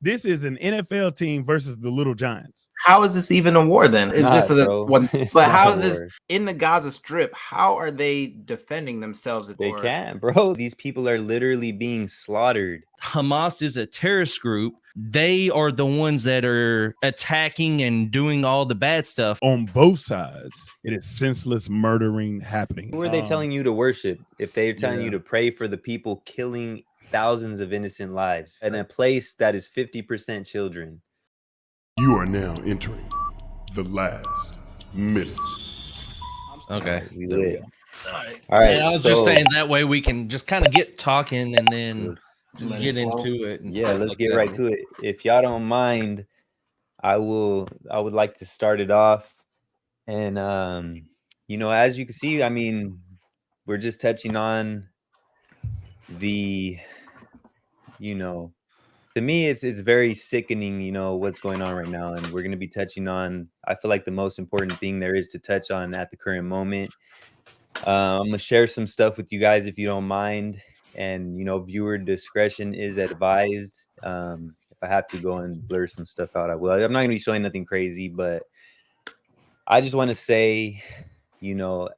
This is an NFL team versus the Little Giants. How is this even a war then? Is Not, this a bro. one? It's But not how a is this war. in the Gaza Strip? How are they defending themselves? They can't, bro. These people are literally being slaughtered. Hamas is a terrorist group. They are the ones that are attacking and doing all the bad stuff. On both sides, it is senseless murdering happening. Who are they telling you to worship if they're telling you to pray for the people killing thousands of innocent lives in a place that is 50% children? You are now entering the last minute. Okay. We lit. All right. All right. And I was just saying that way we can just kind of get talking and then just get into it. Yeah, let's get right to it. If y'all don't mind, I would like to start it off. And you know, as you can see, I mean, we're just touching on the, you know, to me it's very sickening, you know, what's going on right now. And we're going to be touching on, I feel like, the most important thing there is to touch on at the current moment. I'm gonna share some stuff with you guys if you don't mind, and you know, viewer discretion is advised. If I have to go and blur some stuff out, I will. I'm not gonna be showing nothing crazy, but I just want to say, you know,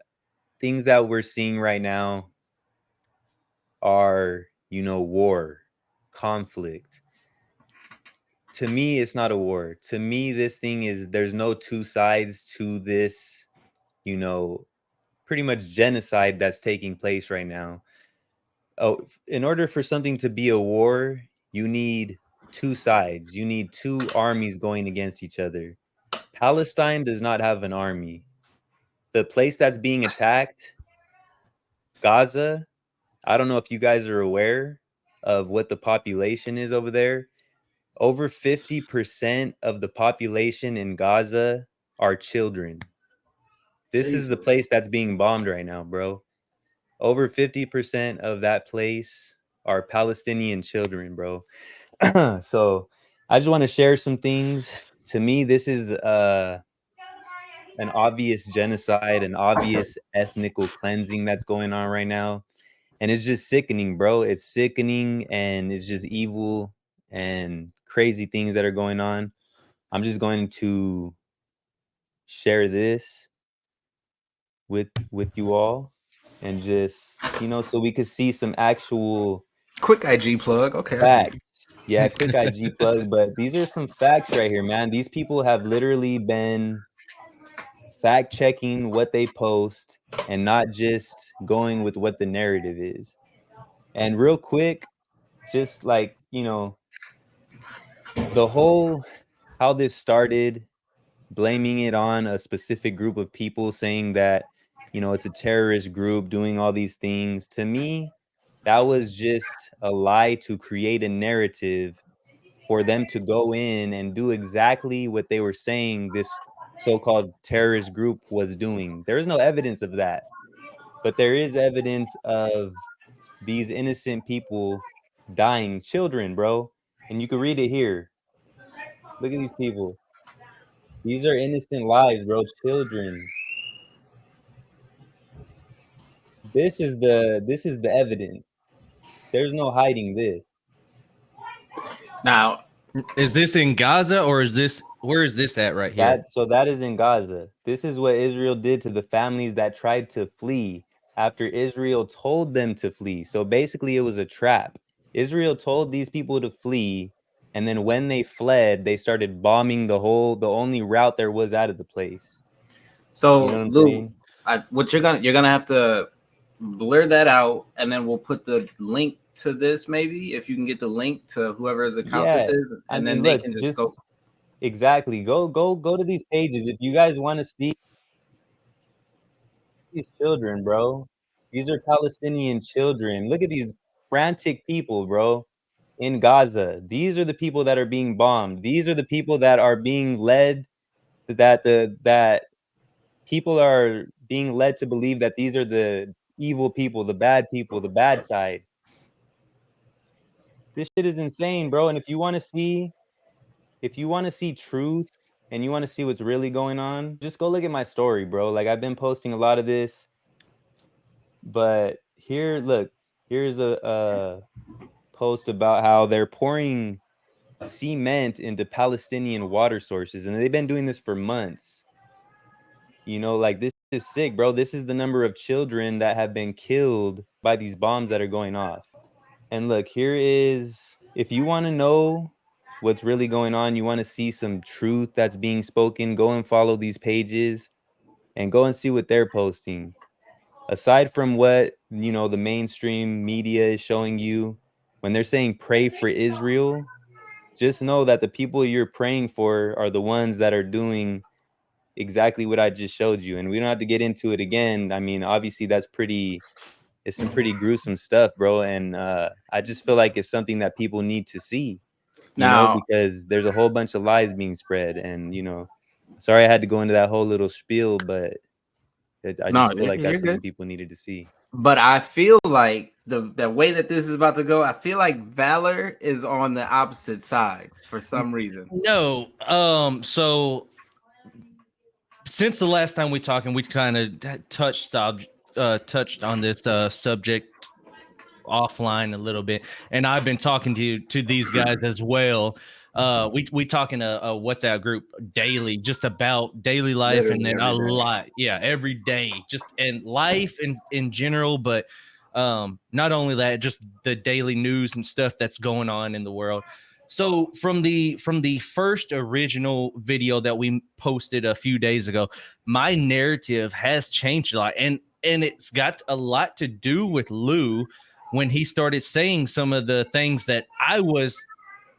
things that we're seeing right now are, you know, war, conflict. To me, it's not a war. To me, this thing is, there's no two sides to this, you know, pretty much genocide that's taking place right now. Oh, in order for something to be a war, you need two sides. You need two armies going against each other. Palestine does not have an army. The place that's being attacked, Gaza, I don't know if you guys are aware of what the population is over there. Over 50% of the population in Gaza are children. This is the place that's being bombed right now, bro. Over 50% of that place are Palestinian children, bro. So I just want to share some things. To me, this is an obvious genocide, an obvious ethnical cleansing that's going on right now. And it's just sickening, bro. It's sickening, and it's just evil and crazy things that are going on. I'm just going to share this with you all, and just, you know, so we could see some actual quick IG plug. Okay, facts. Yeah, quick IG plug. But these are some facts right here, man. These people have literally been fact checking what they post and not just going with what the narrative is. And real quick, just like, you know, the whole, how this started, blaming it on a specific group of people, saying that, you know, it's a terrorist group doing all these things. To me, that was just a lie to create a narrative for them to go in and do exactly what they were saying this so-called terrorist group was doing. There is no evidence of that, but there is evidence of these innocent people dying, children, bro. And you can read it here. Look at these people. These are innocent lives, bro. Children. This is the evidence. There's no hiding this. Now, is this in Gaza, or where is this at right here? So that is in Gaza. This is what Israel did to the families that tried to flee after Israel told them to flee. So basically it was a trap. Israel told these people to flee, and then when they fled, they started bombing the only route there was out of the place. So, you know what I'm Lou, saying? what you're gonna have to blur that out, and then we'll put the link to this, maybe, if you can get the link to whoever's account this is, and then they can just go. Exactly. Go to these pages if you guys want to see these children, bro. These are Palestinian children. Look at these frantic people, bro, in Gaza. These are the people that are being bombed. These are the people that are being led, that people are being led to believe that these are the evil people, the bad people, the bad side. This shit is insane, bro. And if you want to see truth and you want to see what's really going on, just go look at my story, bro. Like, I've been posting a lot of this, but here's a post about how they're pouring cement into Palestinian water sources, and they've been doing this for months. You know, like, this is sick, bro. This is the number of children that have been killed by these bombs that are going off. And look, here is, if you want to know what's really going on, you want to see some truth that's being spoken, go and follow these pages and go and see what they're posting. Aside from what, you know, the mainstream media is showing you, when they're saying pray for Israel, just know that the people you're praying for are the ones that are doing exactly what I just showed you. And we don't have to get into it again. I mean, obviously it's some pretty gruesome stuff, bro. And I just feel like it's something that people need to see, you know, because there's a whole bunch of lies being spread. And, you know, sorry I had to go into that whole little spiel, but I just feel like that's something people needed to see. But I feel like the way that this is about to go, I feel like Valor is on the opposite side for some reason. No, so since the last time we talked, and we kind of touched on this subject offline a little bit, and I've been talking to these guys as well. We talk in a WhatsApp group daily, just about daily life, literally, and then a lot, every day, just in life in general. But not only that, just the daily news and stuff that's going on in the world. So from the first original video that we posted a few days ago, my narrative has changed a lot, and it's got a lot to do with Lou when he started saying some of the things that I was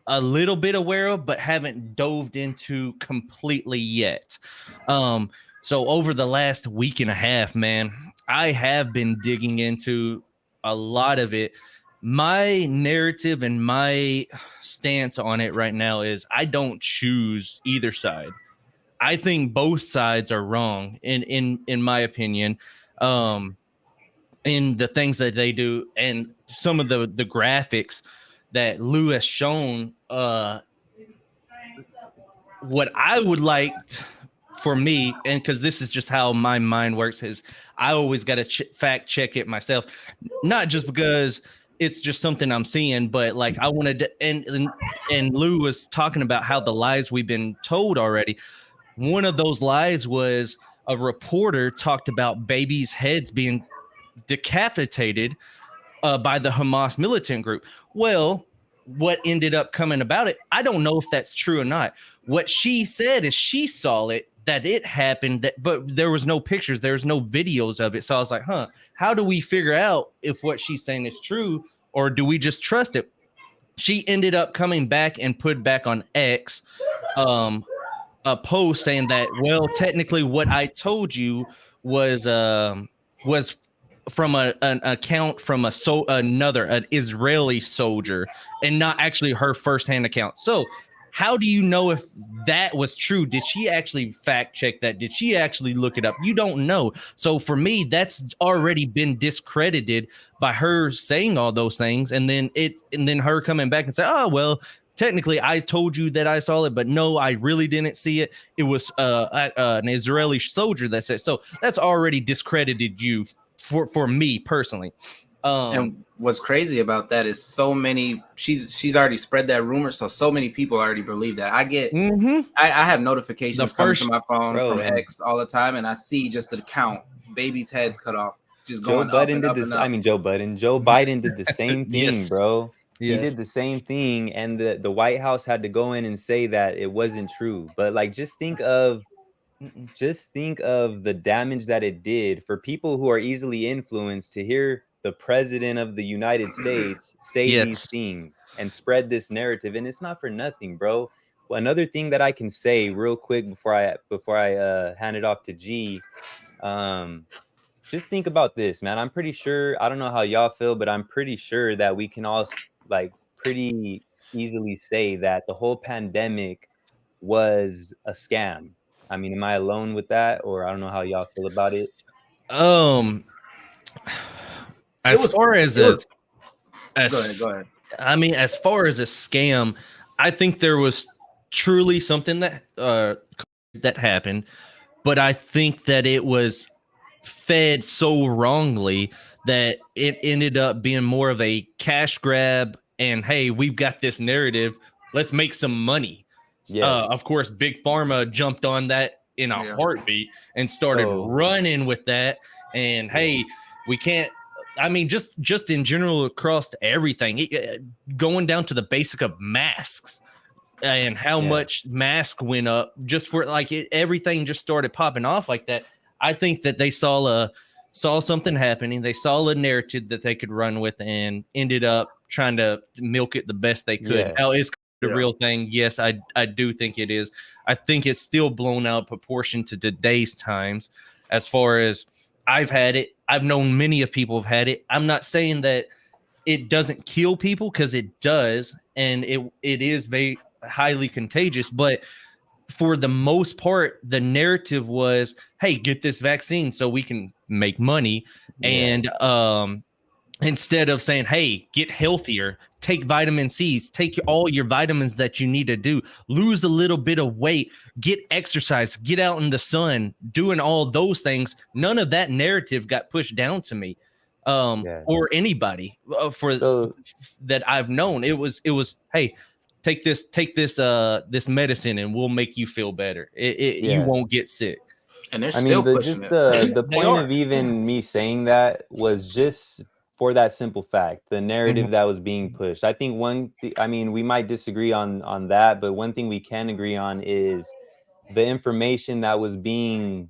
a little bit aware of, but haven't dove into completely yet. So over the last week and a half, man, I have been digging into a lot of it. My narrative and my stance on it right now is I don't choose either side. I think both sides are wrong in my opinion. In the things that they do and some of the graphics that Lou has shown, what I would like for me, and because this is just how my mind works, is I always got to fact check it myself, not just because it's just something I'm seeing, but like I wanted to, and Lou was talking about how the lies we've been told already. One of those lies was a reporter talked about babies' heads being decapitated by the Hamas militant group. Well, what ended up coming about it, I don't know if that's true or not. What she said is she saw it, that it happened, but there was no pictures, there's no videos of it. So I was like, how do we figure out if what she's saying is true, or do we just trust it? She ended up coming back and put back on X a post saying that, well, technically what I told you was from an account from an Israeli soldier, and not actually her firsthand account. So how do you know if that was true? Did she actually fact check that? Did she actually look it up? You don't know. So for me, that's already been discredited by her saying all those things, and then her coming back and say, oh, well, technically I told you that I saw it, but no, I really didn't see it. It was an Israeli soldier that said. So that's already discredited you for me personally. And what's crazy about that is so many, she's already spread that rumor, so many people already believe that. I get I have notifications coming to my phone from X all the time, and I see just the count, babies' heads cut off, just going up and up and up. I mean, Joe Biden did the same thing. Yes. Bro. Yes. He did the same thing, and the White House had to go in and say that it wasn't true. But like, just think of the damage that it did for people who are easily influenced to hear the president of the United States say these things and spread this narrative. And it's not for nothing, bro. Well, another thing that I can say real quick before I hand it off to G, just think about this, man. I'm pretty sure, I don't know how y'all feel, but I'm pretty sure that we can all like pretty easily say that the whole pandemic was a scam. I mean, am I alone with that, or I don't know how y'all feel about it? As far as go ahead. I mean, as far as a scam, I think there was truly something that happened, but I think that it was fed so wrongly that it ended up being more of a cash grab. And hey, we've got this narrative. let's make some money. Of course, Big Pharma jumped on that in a heartbeat and started running with that. And hey, we can't. I mean, just in general across everything, going down to the basic of masks and how much mask went up just for like everything just started popping off like that. I think that they saw something happening. They saw a narrative that they could run with and ended up trying to milk it the best they could. Yeah. Now, is the real thing? Yes, I do think it is. I think it's still blown out of proportion to today's times. As far as I've had it, I've known many of people have had it. I'm not saying that it doesn't kill people, because it does, and it is very highly contagious. But for the most part, the narrative was, hey, get this vaccine so we can make money. And instead of saying, hey, get healthier, take vitamin C's, take all your vitamins that you need to do, lose a little bit of weight, get exercise, get out in the sun, doing all those things. None of that narrative got pushed down to me or anybody that I've known. It was, hey, take this medicine and we'll make you feel better. You won't get sick. And they're still pushing it. The point of even me saying that was just for that simple fact, the narrative that was being pushed. I think we might disagree on that, but one thing we can agree on is the information that was being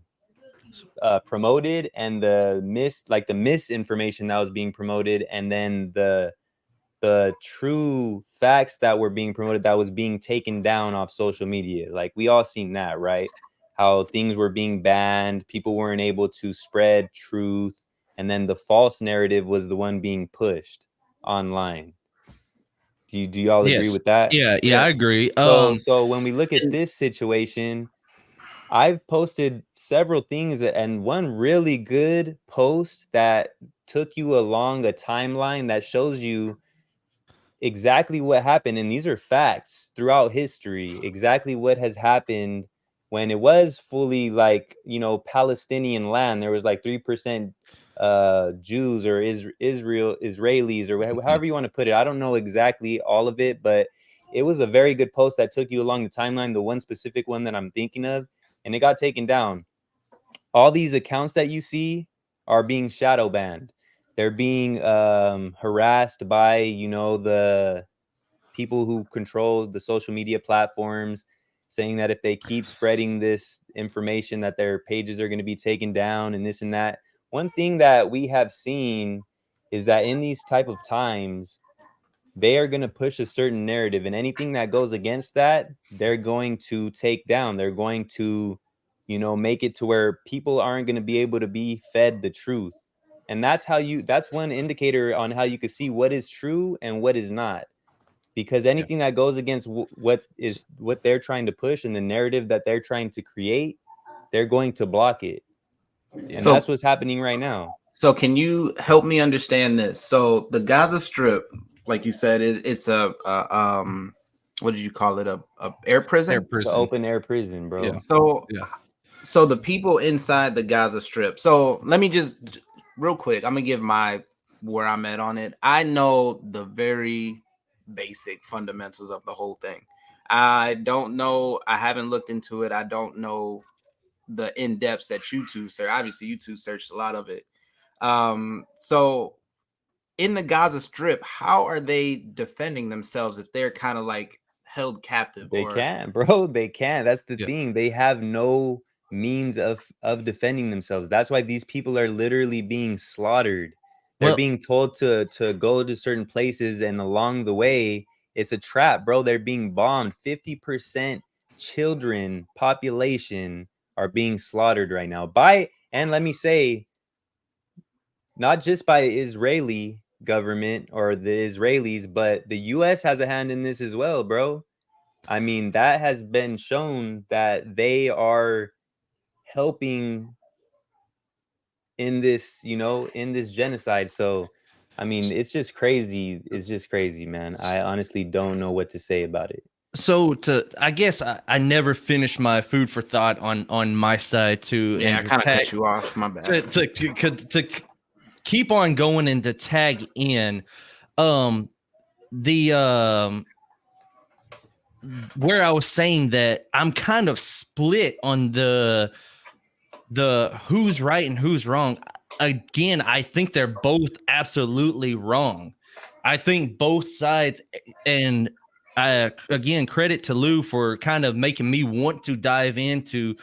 promoted and the misinformation that was being promoted, and then the true facts that were being promoted that was being taken down off social media. Like, we all seen that, right? How things were being banned, people weren't able to spread truth, and then the false narrative was the one being pushed online. Do y'all agree with that? Yeah, I agree. So when we look at this situation, I've posted several things, and one really good post that took you along a timeline that shows you exactly what happened. And these are facts throughout history, exactly what has happened when it was fully Palestinian land. There was like 3% Jews or Israelis, or however you want to put it. I don't know exactly all of it, but it was a very good post that took you along the timeline, the one specific one that I'm thinking of, and it got taken down. All these accounts that you see are being shadow banned. They're being harassed by, the people who control the social media platforms, saying that if they keep spreading this information that their pages are going to be taken down and this and that. One thing that we have seen is that in these type of times, they are going to push a certain narrative, and anything that goes against that, they're going to take down. They're going to, make it to where people aren't going to be able to be fed the truth. And that's one indicator on how you can see what is true and what is not. Because anything that goes against what they're trying to push and the narrative that they're trying to create, they're going to block it. And that's what's happening right now. So can you help me understand this? So the Gaza Strip, like you said, it's a what did you call it? A air prison? Air prison. Open air prison, bro. Yeah. So the people inside the Gaza Strip. So let me just real quick, I'm gonna give where I'm at on it. I know the very basic fundamentals of the whole thing. I don't know. I haven't looked into it. I don't know the in-depths that you two search. Obviously, you two searched a lot of it. So in the Gaza Strip, how are they defending themselves if they're kind of like held captive? They can't, bro. They can't. That's the thing. They have no means of defending themselves. That's why these people are literally being slaughtered. They're being told to go to certain places, and along the way, it's a trap, bro. They're being bombed. 50% children population are being slaughtered right now and let me say, not just by Israeli government or the Israelis, but the US has a hand in this as well, bro. I mean, that has been shown that they are helping in this, in this genocide. So, I mean, it's just crazy. It's just crazy, man. I honestly don't know what to say about it. So I guess I never finished my food for thought on my side too. Yeah, I kind of cut you off. My bad. To keep on going and to tag in, where I was saying that I'm kind of split on the who's right and who's wrong. Again, I think they're both absolutely wrong. I think both sides, and again, credit to Lou for kind of making me want to dive into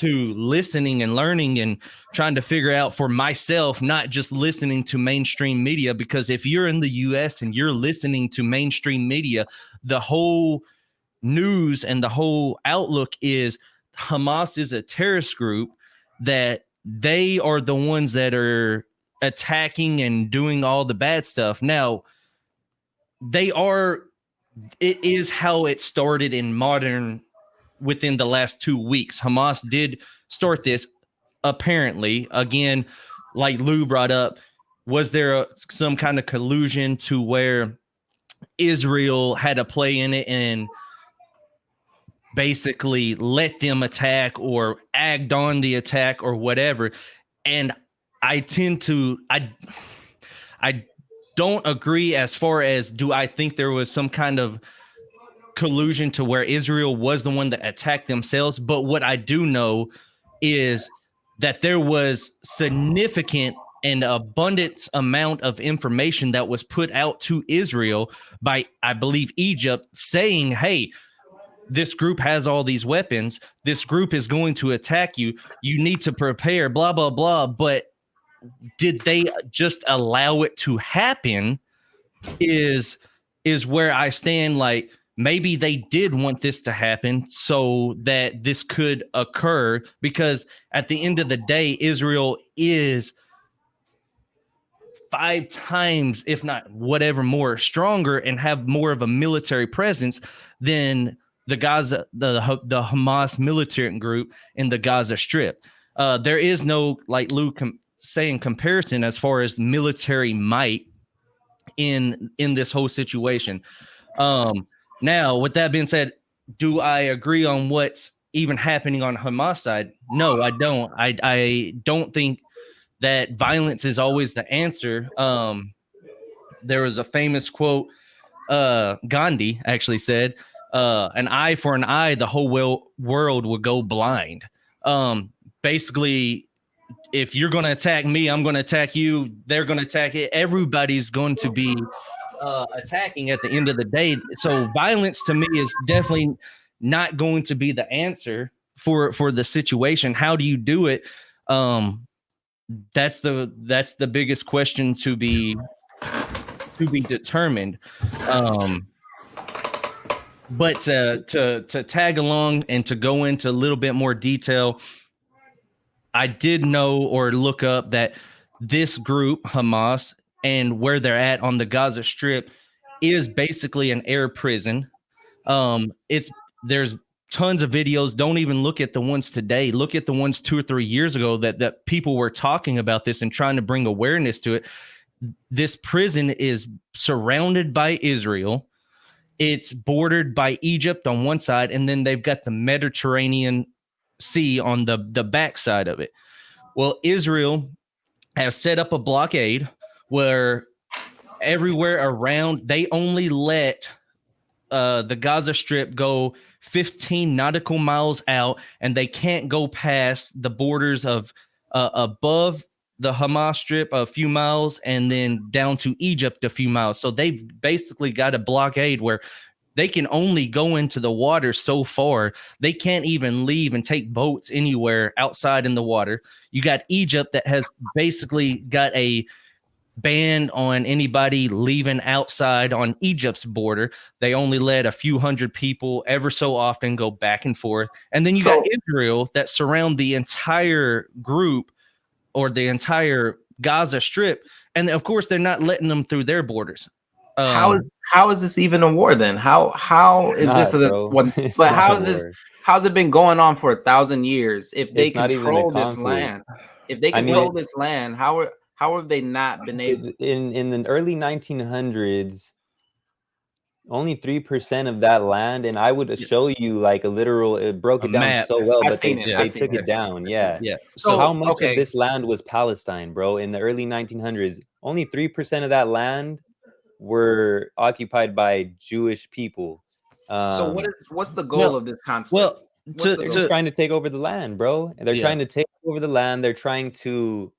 listening and learning and trying to figure out for myself, not just listening to mainstream media. Because if you're in the US and you're listening to mainstream media, the whole news and the whole outlook is Hamas is a terrorist group, that they are the ones that are attacking and doing all the bad stuff. Now, it is how it started in modern within the last 2 weeks. Hamas did start this, apparently. Again, like Lou brought up, was there some kind of collusion to where Israel had a play in it and basically let them attack or agged on the attack or whatever? And I don't agree as far as, do I think there was some kind of collusion to where Israel was the one that attacked themselves? But what I do know is that there was significant and abundant amount of information that was put out to Israel by, I believe, Egypt, saying, hey, this group has all these weapons. This group is going to attack you. You need to prepare, blah, blah, blah. But did they just allow it to happen is where I stand. Like, maybe they did want this to happen so that this could occur, because at the end of the day, Israel is 5 times, if not whatever, more stronger and have more of a military presence than the Hamas militant group in the Gaza Strip. There is no, like Luke saying, comparison as far as military might in this whole situation. Now, with that being said, do I agree on what's even happening on Hamas side? No, I don't. I don't think that violence is always the answer. There was a famous quote, Gandhi actually said, an eye for an eye, the whole world would go blind. Basically, if you're going to attack me, I'm going to attack you. They're going to attack it. Everybody's going to be attacking at the end of the day. So violence to me is definitely not going to be the answer for the situation. How do you do it? That's the biggest question to be determined. But to tag along and to go into a little bit more detail, I did know or look up that this group, Hamas, and where they're at on the Gaza Strip is basically an air prison. There's tons of videos. Don't even look at the ones today. Look at the ones 2 or 3 years ago that people were talking about this and trying to bring awareness to it. This prison is surrounded by Israel. It's bordered by Egypt on one side, and then they've got the Mediterranean Sea on the back side of it. Well, Israel has set up a blockade where everywhere around, they only let the Gaza Strip go 15 nautical miles out, and they can't go past the borders of above the Hamas Strip a few miles and then down to Egypt a few miles. So they've basically got a blockade where they can only go into the water so far. They can't even leave and take boats anywhere outside in the water. You got Egypt that has basically got a ban on anybody leaving outside on Egypt's border. They only let a few hundred people ever so often go back and forth. And then you got Israel that surround the entire group or the entire Gaza Strip. And of course, they're not letting them through their borders. How is this even a war then? How is this one? But how's it been going on for 1,000 years? If they control this land, this land, how have they not been able? In the early 1900s, only 3% of that land, and I would show you like a literal. It broke it down map. So well, but they took it down. Yeah. So how much of this land was Palestine, bro? In the early 1900s, only 3% of that land were occupied by Jewish people. So what's the goal of this conflict? Well, they're just trying to take over the land, bro. They're trying to take over the land. They're trying to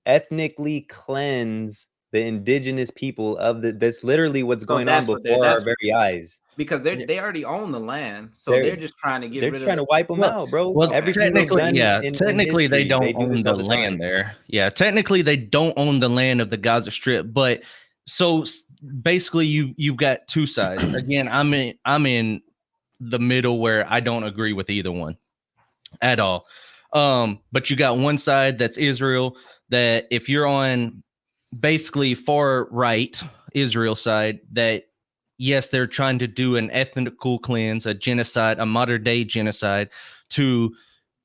ethnically cleanse the indigenous people of that's literally what's going on before our very eyes. Because they already own the land, so they're just trying to get rid of. They're trying to wipe them out, bro. Well, technically, they don't own the land there. Yeah, technically, they don't own the land of the Gaza Strip. But so basically, you've got two sides. Again, I'm in the middle where I don't agree with either one at all. But you got one side that's Israel. That if you're on basically far right Israel side, that yes, they're trying to do an ethnical cleanse, a genocide, a modern day genocide to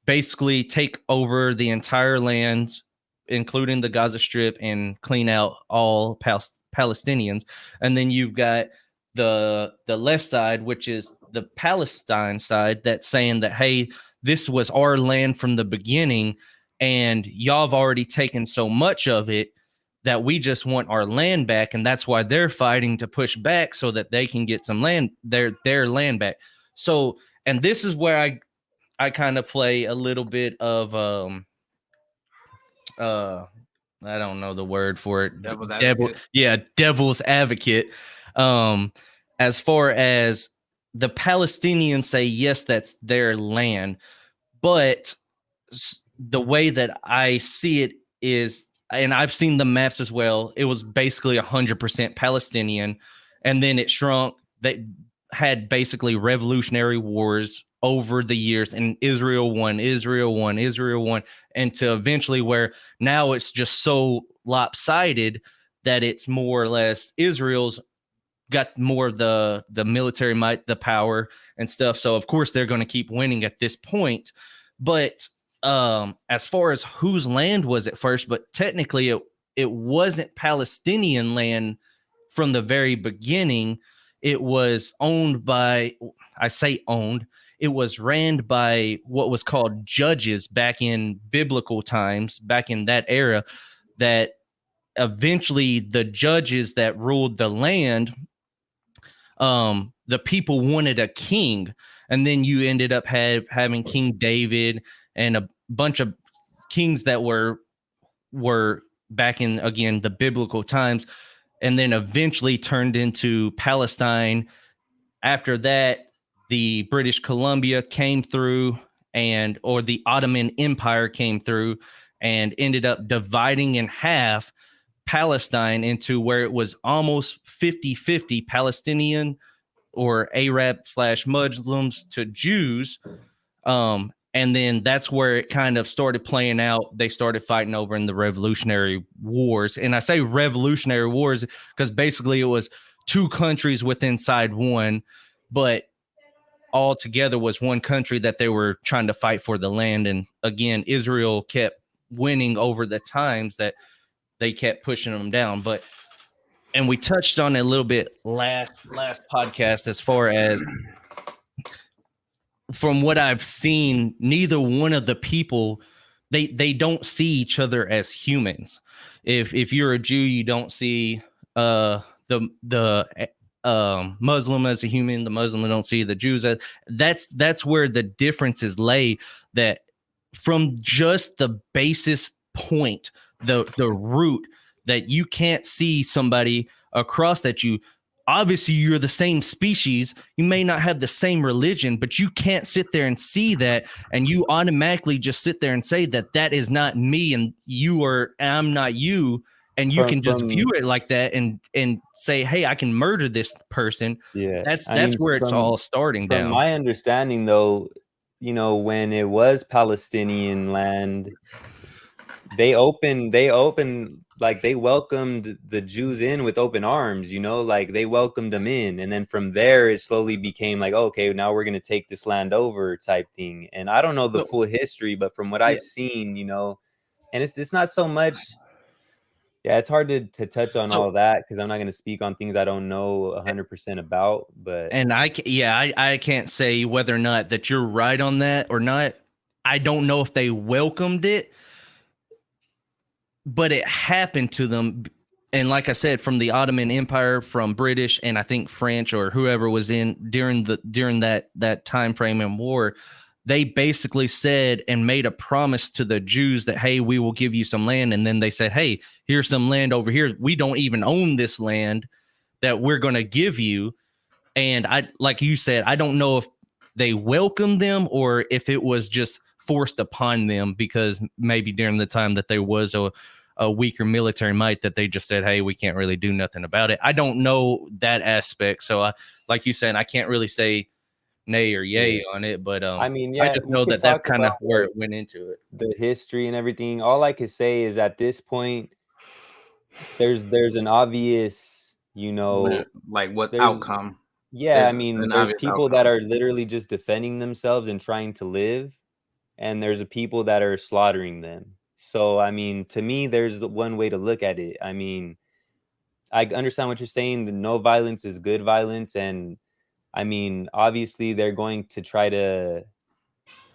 basically take over the entire land, including the Gaza Strip, and clean out all Palestinians. And then you've got the left side, which is the Palestine side, that's saying that, hey, this was our land from the beginning, and y'all have already taken so much of it that we just want our land back, and that's why they're fighting to push back so that they can get some land, their land back. So, and this is where I kind of play a little bit of I don't know the word for it. Devil's advocate. As far as the Palestinians say, yes, that's their land, but the way that I see it is, and I've seen the maps as well, it was basically 100% Palestinian, and then it shrunk. They had basically revolutionary wars over the years, and Israel won, and to eventually where now it's just so lopsided that it's more or less Israel's got more of the military might, the power and stuff. So of course they're going to keep winning at this point. But as far as whose land was it first, but technically it wasn't Palestinian land from the very beginning. It was owned by, I say owned, it was ran by what was called judges back in biblical times, back in that era, that eventually the judges that ruled the land, the people wanted a king, and then you ended up having King David and a bunch of kings that were back in, again, the biblical times, and then eventually turned into Palestine. After that, the British Columbia came through, or the Ottoman Empire came through and ended up dividing in half Palestine into where it was almost 50-50 Palestinian or Arab/Muslims to Jews. And then that's where it kind of started playing out. They started fighting over in the Revolutionary Wars. And I say Revolutionary Wars because basically it was two countries inside one, but all together was one country that they were trying to fight for the land. And again, Israel kept winning over the times that they kept pushing them down. But, and we touched on it a little bit last podcast, as far as from what I've seen, neither one of the people, they don't see each other as humans. If you're a Jew, you don't see the Muslim as a human. The Muslim don't see the Jews as. That's where the differences lay. That from just the basis point, the root, that you can't see somebody across that you. Obviously, you're the same species. You may not have the same religion, but you can't sit there and see that, and you automatically just sit there and say that is not me, and I'm not you, and you can just view it like that and say, hey, I can murder this person. Yeah, that's where it's all starting down. From my understanding, though, when it was Palestinian land, they welcomed the Jews in with open arms, like they welcomed them in. And then from there, it slowly became like, okay, now we're going to take this land over type thing. And I don't know the full history, but from what I've seen, and it's not so much. Yeah, it's hard to touch on all that because I'm not going to speak on things I don't know 100% about. But and I can't say whether or not that you're right on that or not. I don't know if they welcomed it, but it happened to them. and like I said, from the Ottoman Empire, from British, and I think French or whoever was in during that time frame in war, they basically said and made a promise to the Jews that, hey, we will give you some land. And then they said, hey, here's some land over here. We don't even own this land that we're going to give you. And I, like you said, I don't know if they welcomed them or if it was just forced upon them, because maybe during the time that there was a weaker military might, that they just said, hey, we can't really do nothing about it. I don't know that aspect. So like you said, I can't really say nay or yay on it, but I mean, I just know that that's kind of where it went into it. The history and everything. All I could say is at this point, there's an obvious, like what outcome. Yeah, I mean, there's people that are literally just defending themselves and trying to live, and there's people that are slaughtering them. So, I mean, to me, there's one way to look at it. I mean, I understand what you're saying. The no violence is good violence. And I mean, obviously, they're going to try to,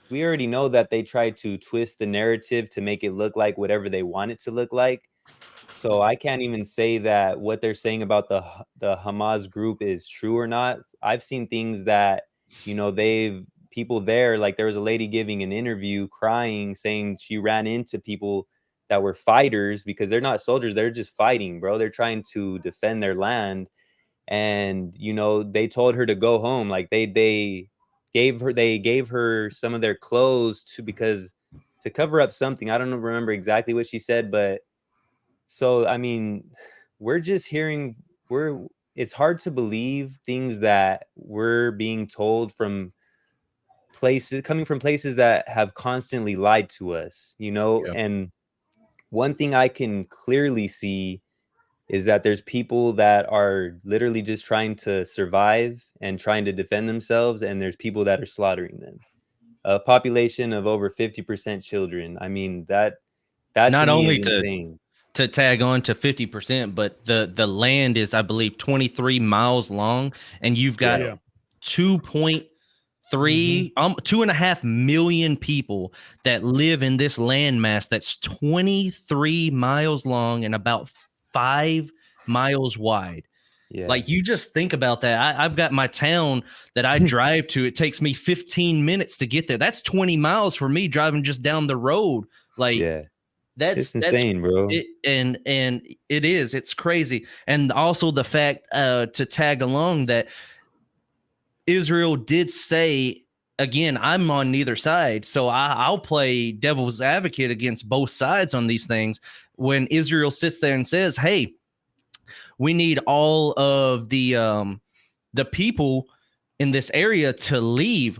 we already know that they try to twist the narrative to make it look like whatever they want it to look like. So I can't even say that what they're saying about the Hamas group is true or not. I've seen things that, people there, like there was a lady giving an interview crying, saying she ran into people that were fighters, because they're not soldiers. They're just fighting, bro. They're trying to defend their land. And, they told her to go home. Like they gave her some of their clothes to cover up something. I don't remember exactly what she said, but so, I mean, we're just hearing, it's hard to believe things that we're being told from coming from places that have constantly lied to us, and one thing I can clearly see is that there's people that are literally just trying to survive and trying to defend themselves, and there's people that are slaughtering them. A population of over 50% children. I mean, that not to me only is insane. To tag on to 50%, but the land is, I believe, 23 miles long, and you've got 2.3 2.5 million people that live in this landmass that's 23 miles long and about 5 miles wide. Yeah. Like, you just think about that. I've got my town that I drive to. It takes me 15 minutes to get there. That's 20 miles for me driving just down the road. Like, it's insane, bro. And it is. It's crazy. And also the fact, to tag along, that Israel did say, again, I'm on neither side, so I'll play devil's advocate against both sides on these things. When Israel sits there and says, hey, we need all of the people in this area to leave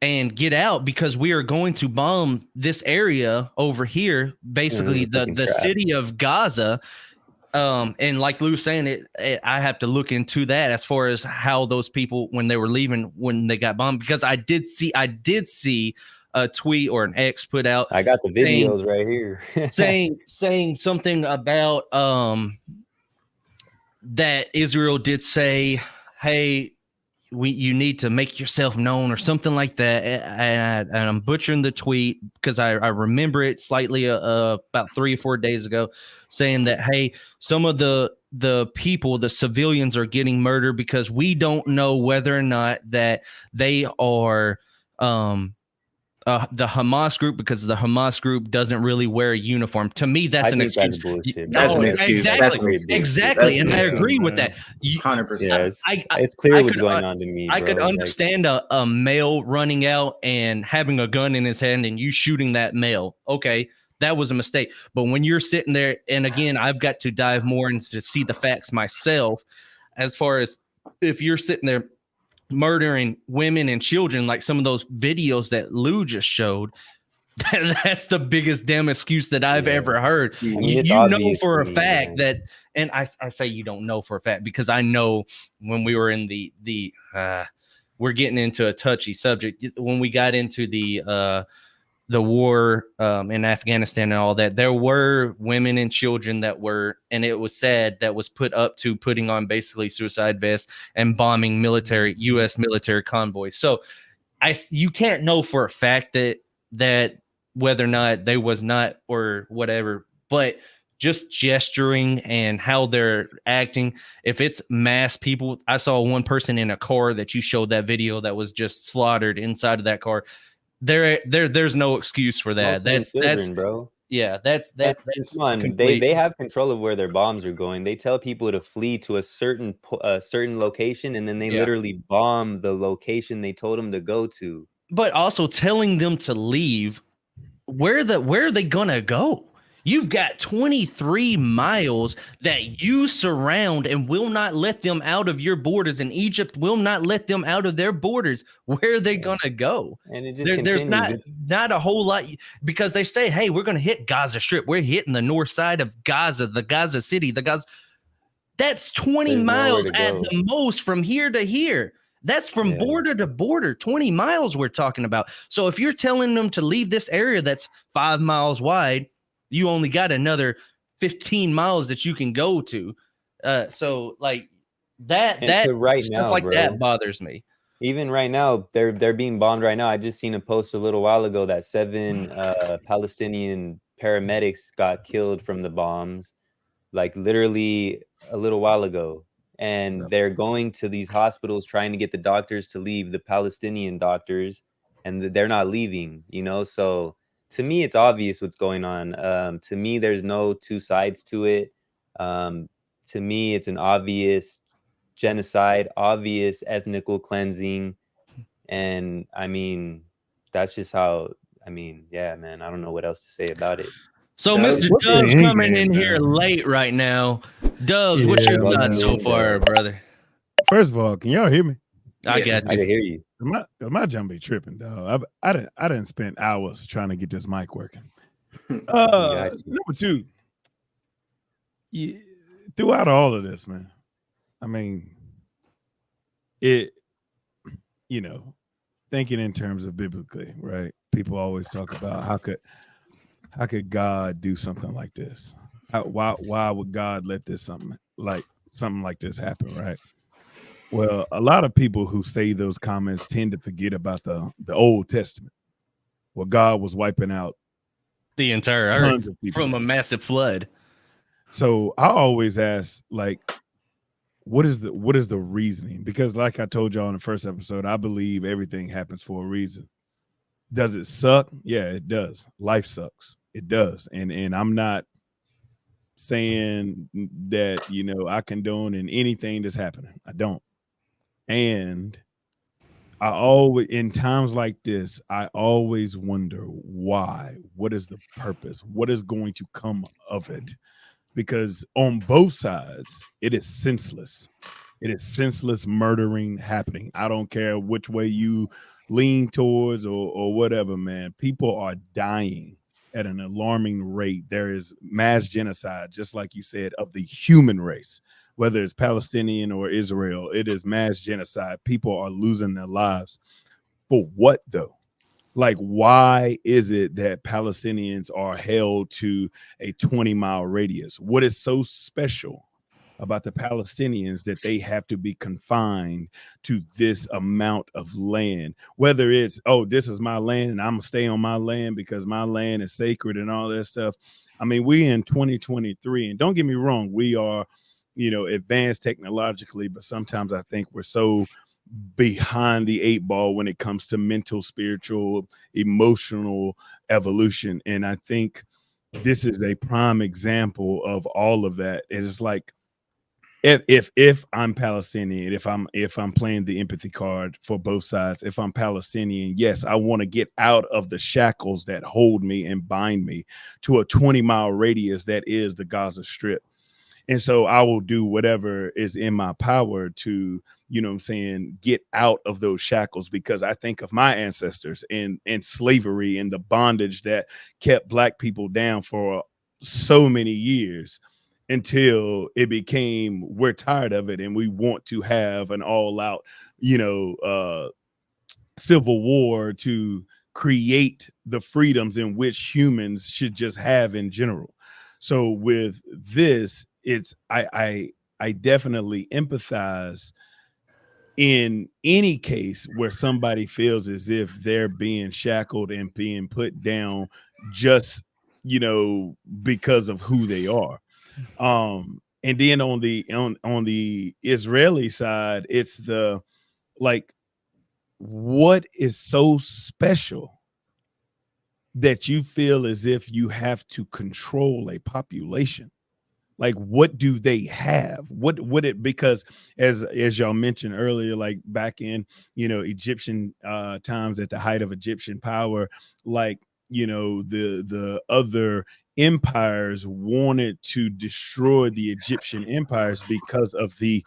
and get out, because we are going to bomb this area over here, basically the city of Gaza. And like Lou was saying, I have to look into that as far as how those people, when they were leaving, when they got bombed, because I did see a tweet or an X put out. I got the videos right here saying something about that Israel did say, hey, you need to make yourself known or something like that. And I'm butchering the tweet because I remember it slightly about 3 or 4 days ago, saying that, hey, some of the people, the civilians, are getting murdered because we don't know whether or not that they are the Hamas group, because the Hamas group doesn't really wear a uniform. To me, that's an excuse. That's an excuse. Exactly. And I agree with that. 100%. Yeah, it's clear what's going on to me. I could understand a male running out and having a gun in his hand and you shooting that male. Okay, that was a mistake. But when you're sitting there, and again, I've got to dive more into to see the facts myself, as far as if you're sitting there murdering women and children, like some of those videos that Lou just showed, that's the biggest damn excuse that I've ever heard. I mean, you know for a fact that, and I say you don't know for a fact because I know when we were in the we're getting into a touchy subject, when we got into the war in Afghanistan and all that, there were women and children that were, and it was sad, that was put up to putting on basically suicide vests and bombing U.S. military convoys. So you can't know for a fact that whether or not they was not or whatever, but just gesturing and how they're acting. If it's mass people, I saw one person in a car that you showed that video that was just slaughtered inside of that car. There's no excuse for that. That's children, bro. Yeah, that's come on. They have control of where their bombs are going. They tell people to flee to a certain location, and then they literally bomb the location they told them to go to. But also telling them to leave. Where are they gonna go? You've got 23 miles that you surround and will not let them out of your borders, and Egypt will not let them out of their borders. Where are they gonna go? And it just there's not a whole lot, because they say, hey, we're gonna hit Gaza Strip. We're hitting the north side of Gaza, the Gaza city, that's 20 miles at the most from here to here. That's from border to border, 20 miles we're talking about. So if you're telling them to leave this area that's 5 miles wide, you only got another 15 miles that you can go to. So like that right stuff now, like bro, that bothers me. Even right now, they're being bombed right now. I just seen a post a little while ago that 7 Palestinian paramedics got killed from the bombs, like literally a little while ago. And they're going to these hospitals trying to get the doctors to leave, the Palestinian doctors, and they're not leaving, So to me, it's obvious what's going on. To me, there's no two sides to it. To me, it's an obvious genocide, obvious ethnical cleansing. And I mean, that's just how, yeah, man, I don't know what else to say about it. So Mr. Dubs coming in here late right now. Dubs, what's your thoughts so far, brother? First of all, can y'all hear me? I got you. I can hear you. My jump be tripping, dog. I didn't spend hours trying to get this mic working. Number two, throughout all of this, man, I mean, thinking in terms of biblically, right? People always talk about how could God do something like this? Why would God let something like this happen, right? Well, a lot of people who say those comments tend to forget about the Old Testament, where God was wiping out the entire earth from a massive flood. So I always ask, like, what is the reasoning? Because like I told y'all in the first episode, I believe everything happens for a reason. Does it suck? Yeah, it does. Life sucks. It does. And I'm not saying that, I condone in anything that's happening. I don't. And I always, in times like this, I always wonder why. What is the purpose? What is going to come of it? Because on both sides, it is senseless. It is senseless murdering happening. I don't care which way you lean towards or whatever, man. People are dying at an alarming rate. There is mass genocide, just like you said, of the human race. Whether it's Palestinian or Israel, it is mass genocide. People are losing their lives. For what, though? Like, why is it that Palestinians are held to a 20-mile radius? What is so special about the Palestinians that they have to be confined to this amount of land? Whether it's, oh, this is my land and I'm gonna stay on my land because my land is sacred and all that stuff. I mean, we in 2023, and don't get me wrong, we are, advanced technologically, but sometimes I think we're so behind the 8 ball when it comes to mental, spiritual, emotional evolution. And I think this is a prime example of all of that. It's like, if I'm Palestinian, if I'm playing the empathy card for both sides, if I'm Palestinian, yes, I want to get out of the shackles that hold me and bind me to a 20-mile radius that is the Gaza Strip. And so I will do whatever is in my power to, get out of those shackles, because I think of my ancestors and slavery and the bondage that kept Black people down for so many years until it became, we're tired of it and we want to have an all out, civil war to create the freedoms in which humans should just have in general. So with this, it's I definitely empathize in any case where somebody feels as if they're being shackled and being put down just you know, because of who they are. And then on the Israeli side, it's the like, what is so special that you feel as if you have to control a population? Like, what do they have? What would it, because as y'all mentioned earlier, like back in, you know, Egyptian times, at the height of Egyptian power, like, you know, the other empires wanted to destroy the Egyptian empires because of the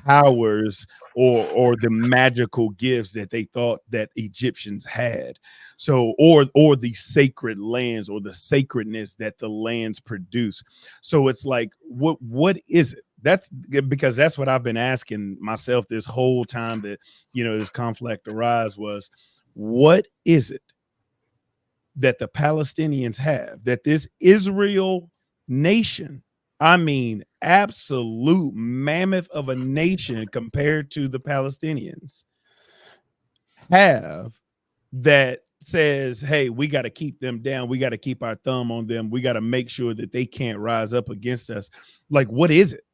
powers or the magical gifts that they thought that Egyptians had. So or the sacred lands or the sacredness that the lands produce. So it's like, what is it? That's because that's what I've been asking myself this whole time that, you know, this conflict arise was, what is it that the Palestinians have that this Israel nation, I mean, absolute mammoth of a nation compared to the Palestinians, have, that says, hey, we got to keep them down. We got to keep our thumb on them. We got to make sure that they can't rise up against us. Like, what is it?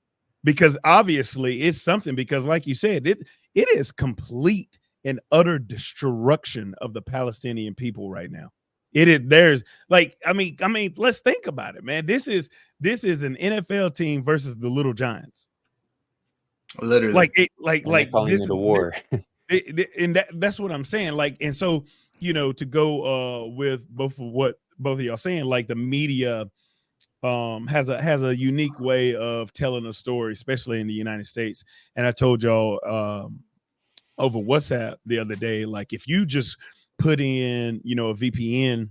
Because obviously it's something, because like you said, it is complete and utter destruction of the Palestinian people right now. It is, there's like, I mean, let's think about it, man. This is an NFL team versus the Little Giants. Literally. Like it, like calling this, it a war. and that's what I'm saying. Like, and so, you know, to go with both of what both of y'all saying, like the media has a unique way of telling a story, especially in the United States. And I told y'all over WhatsApp the other day, like, if you just put in, you know, a VPN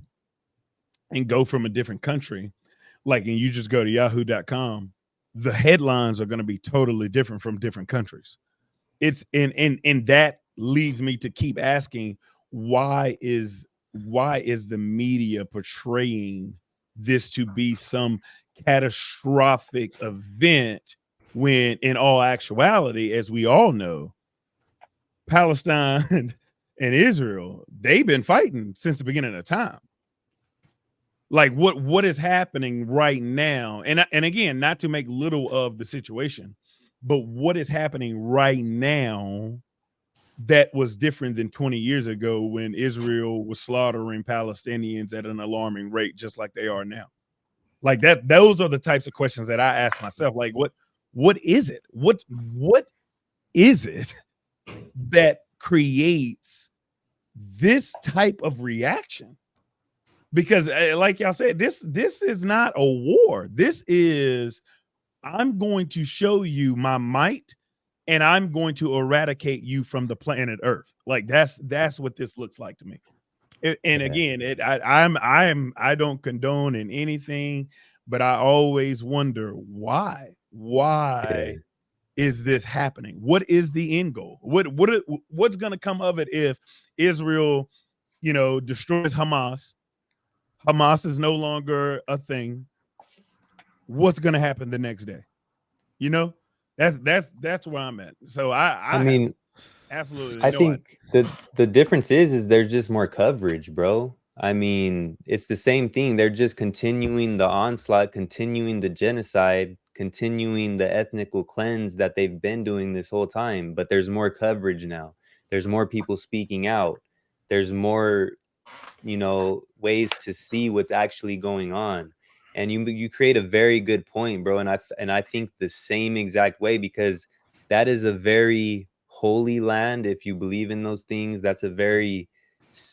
and go from a different country, like, and you just go to yahoo.com, the headlines are going to be totally different from different countries. It's and that leads me to keep asking, why is the media portraying this to be some catastrophic event when in all actuality, as we all know, Palestine and Israel, they've been fighting since the beginning of time. Like, what is happening right now, and again, not to make little of the situation, but what is happening right now that was different than 20 years ago when Israel was slaughtering Palestinians at an alarming rate, just like they are now? Like that, those are the types of questions that I ask myself. Like, what is it? What is it that creates this type of reaction? Because like y'all said, this is not a war. This is, I'm going to show you my might, and I'm going to eradicate you from the planet Earth. Like that's what this looks like to me. And again, I don't condone in anything, but I always wonder why is this happening? What is the end goal? What's going to come of it if Israel, you know, destroys Hamas? Hamas is no longer a thing. What's going to happen the next day? You know, that's where I'm at. So I mean, absolutely. I think the difference is there's just more coverage, bro. I mean, it's the same thing. They're just continuing the onslaught, continuing the genocide, continuing the ethnical cleanse that they've been doing this whole time. But there's more coverage now. There's more people speaking out. There's more, you know, ways to see what's actually going on. And you create a very good point, bro. And I think the same exact way, because that is a very holy land. If you believe in those things, that's a very,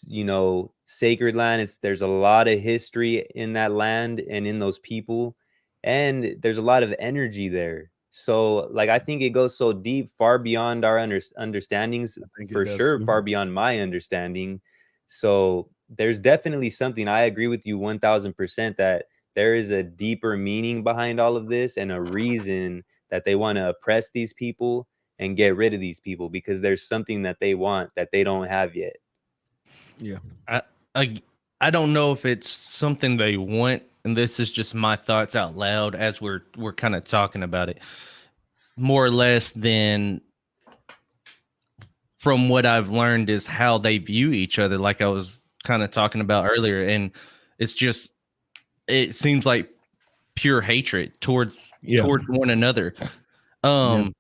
you know, sacred land. There's a lot of history in that land and in those people, and there's a lot of energy there. So like, I think it goes so deep, far beyond our understandings, for sure, far beyond my understanding. So there's definitely something. I agree with you 1000% that there is a deeper meaning behind all of this, and a reason that they want to oppress these people and get rid of these people, because there's something that they want that they don't have yet. Yeah. I don't know if it's something they want, and this is just my thoughts out loud as we're kind of talking about it, more or less than from what I've learned is how they view each other, like I was kind of talking about earlier. And it's just it seems like pure hatred towards one another. And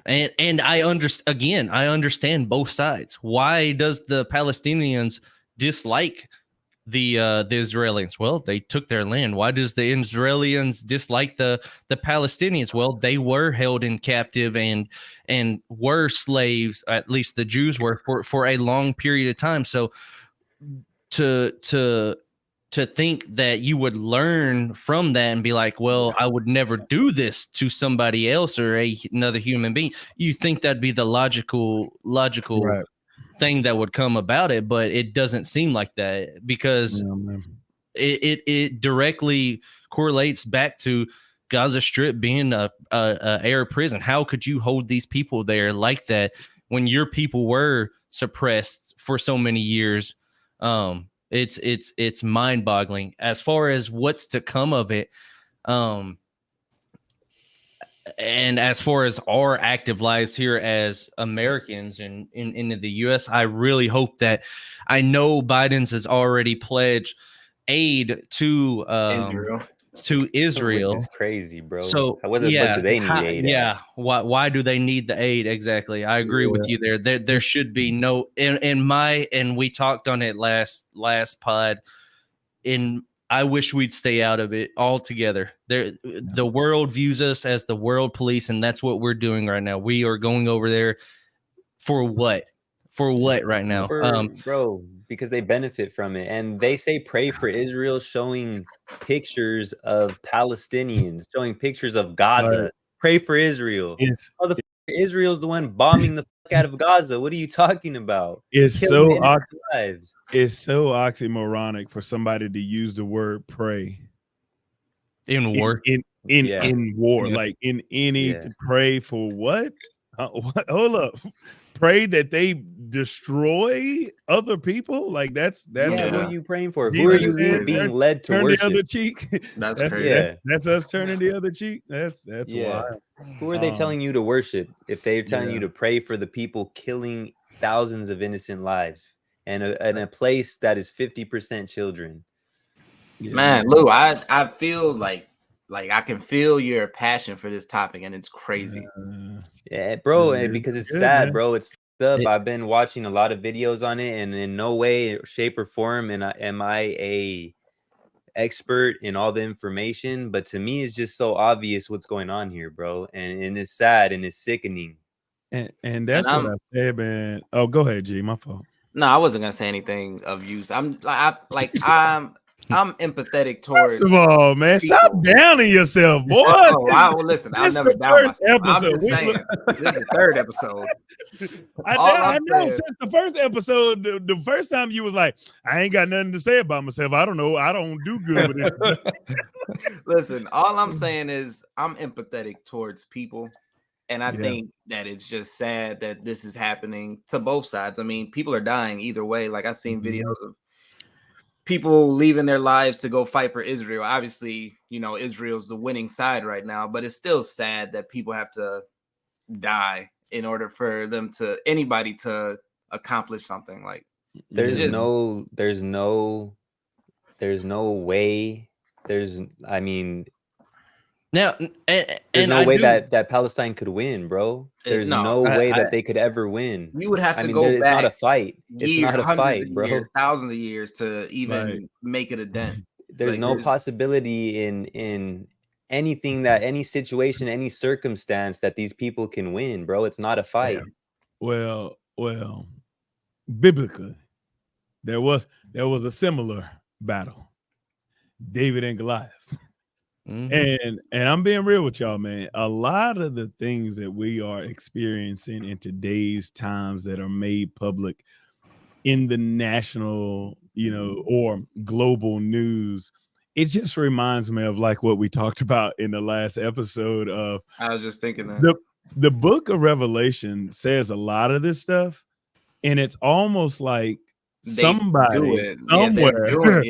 I understand both sides. Why does the Palestinians dislike the Israelians? Well, they took their land. Why does the Israelis dislike the Palestinians? Well, they were held in captive and were slaves. At least the Jews were for a long period of time. So to think that you would learn from that and be like, well, I would never do this to somebody else or another human being. You think that'd be the logical right thing that would come about it, but it doesn't seem like that because it directly correlates back to Gaza Strip being a air prison. How could you hold these people there like that when your people were suppressed for so many years? It's mind-boggling as far as what's to come of it. And as far as our active lives here as Americans in the U.S., I really hope that I know Biden's has already pledged aid to Israel. Which is crazy, bro. So what the fuck do they need aid? Yeah, why do they need the aid exactly? I agree with you there. There should be no and we talked on it last pod. I wish we'd stay out of it altogether. The world views us as the world police, and that's what we're doing right now. We are going over there for what? For what right now? Bro, because they benefit from it. And they say pray for Israel, showing pictures of Palestinians, showing pictures of Gaza. Right. Pray for Israel. Israel's the one bombing the fuck out of Gaza. What are you talking about? It's so oxymoronic for somebody to use the word pray in war. In war, like in any to pray for what? Hold up. Pray that they destroy other people? Like that's what are you praying for? Who are you being led to turn worship? The other cheek. That's crazy. That's us turning the other cheek. That's wild. Who are they telling you to worship if they're telling you to pray for the people killing thousands of innocent lives and a place that is 50% children? Man, Lou, I feel like I can feel your passion for this topic, and it's crazy. Yeah, bro, because it's sad, bro. It's up. I've been watching a lot of videos on it, and in no way, shape, or form am I a expert in all the information. But to me, it's just so obvious what's going on here, bro, and it's sad and it's sickening. And that's what I said, man. Oh, go ahead, G. My fault. No, I wasn't gonna say anything of use. I'm empathetic towards. First of all, man, people. Stop downing yourself, boy. Listen, I'll never down myself. I'm just saying, this is the third episode. I know. Since the first episode, the first time you was like, I ain't got nothing to say about myself. I don't know. I don't do good with it. Listen, all I'm saying is I'm empathetic towards people. And I think that it's just sad that this is happening to both sides. I mean, people are dying either way. Like I've seen videos of people leaving their lives to go fight for Israel. Obviously, Israel's the winning side right now, but it's still sad that people have to die in order for anybody to accomplish something. Like there's no way. Now, there's no way that Palestine could win, bro. There's no way that they could ever win. You would have to go back. It's not a fight. It's not a fight, bro. Thousands of years to even make it a dent. There's no possibility in anything any situation, any circumstance that these people can win, bro. It's not a fight. Yeah. Well, biblically, there was a similar battle, David and Goliath. Mm-hmm. And I'm being real with y'all, man. A lot of the things that we are experiencing in today's times that are made public in the national, or global news, it just reminds me of like what we talked about in the last episode of. I was just thinking that the book of Revelation says a lot of this stuff, and it's almost like somebody somewhere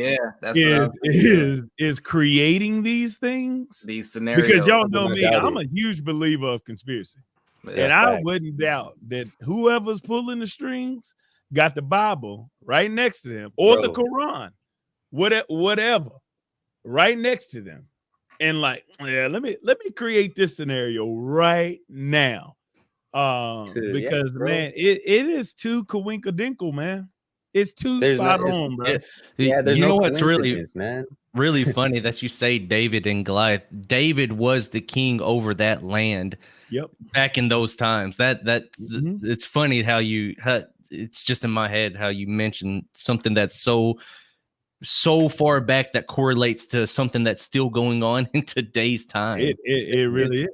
is creating these things, these scenarios, because y'all know me, I'm a huge believer of conspiracy, and I wouldn't doubt that whoever's pulling the strings got the Bible right next to them or the Quran, whatever, right next to them, and like, yeah, let me create this scenario right now. Because man, it is too coinkadinkle, man. It's too spot on, bro. Yeah, there's you no know what's coincidence, man. Really funny that you say David and Goliath. David was the king over that land. Yep. Back in those times, it's funny how it's just in my head how you mentioned something that's so far back that correlates to something that's still going on in today's time. It really is.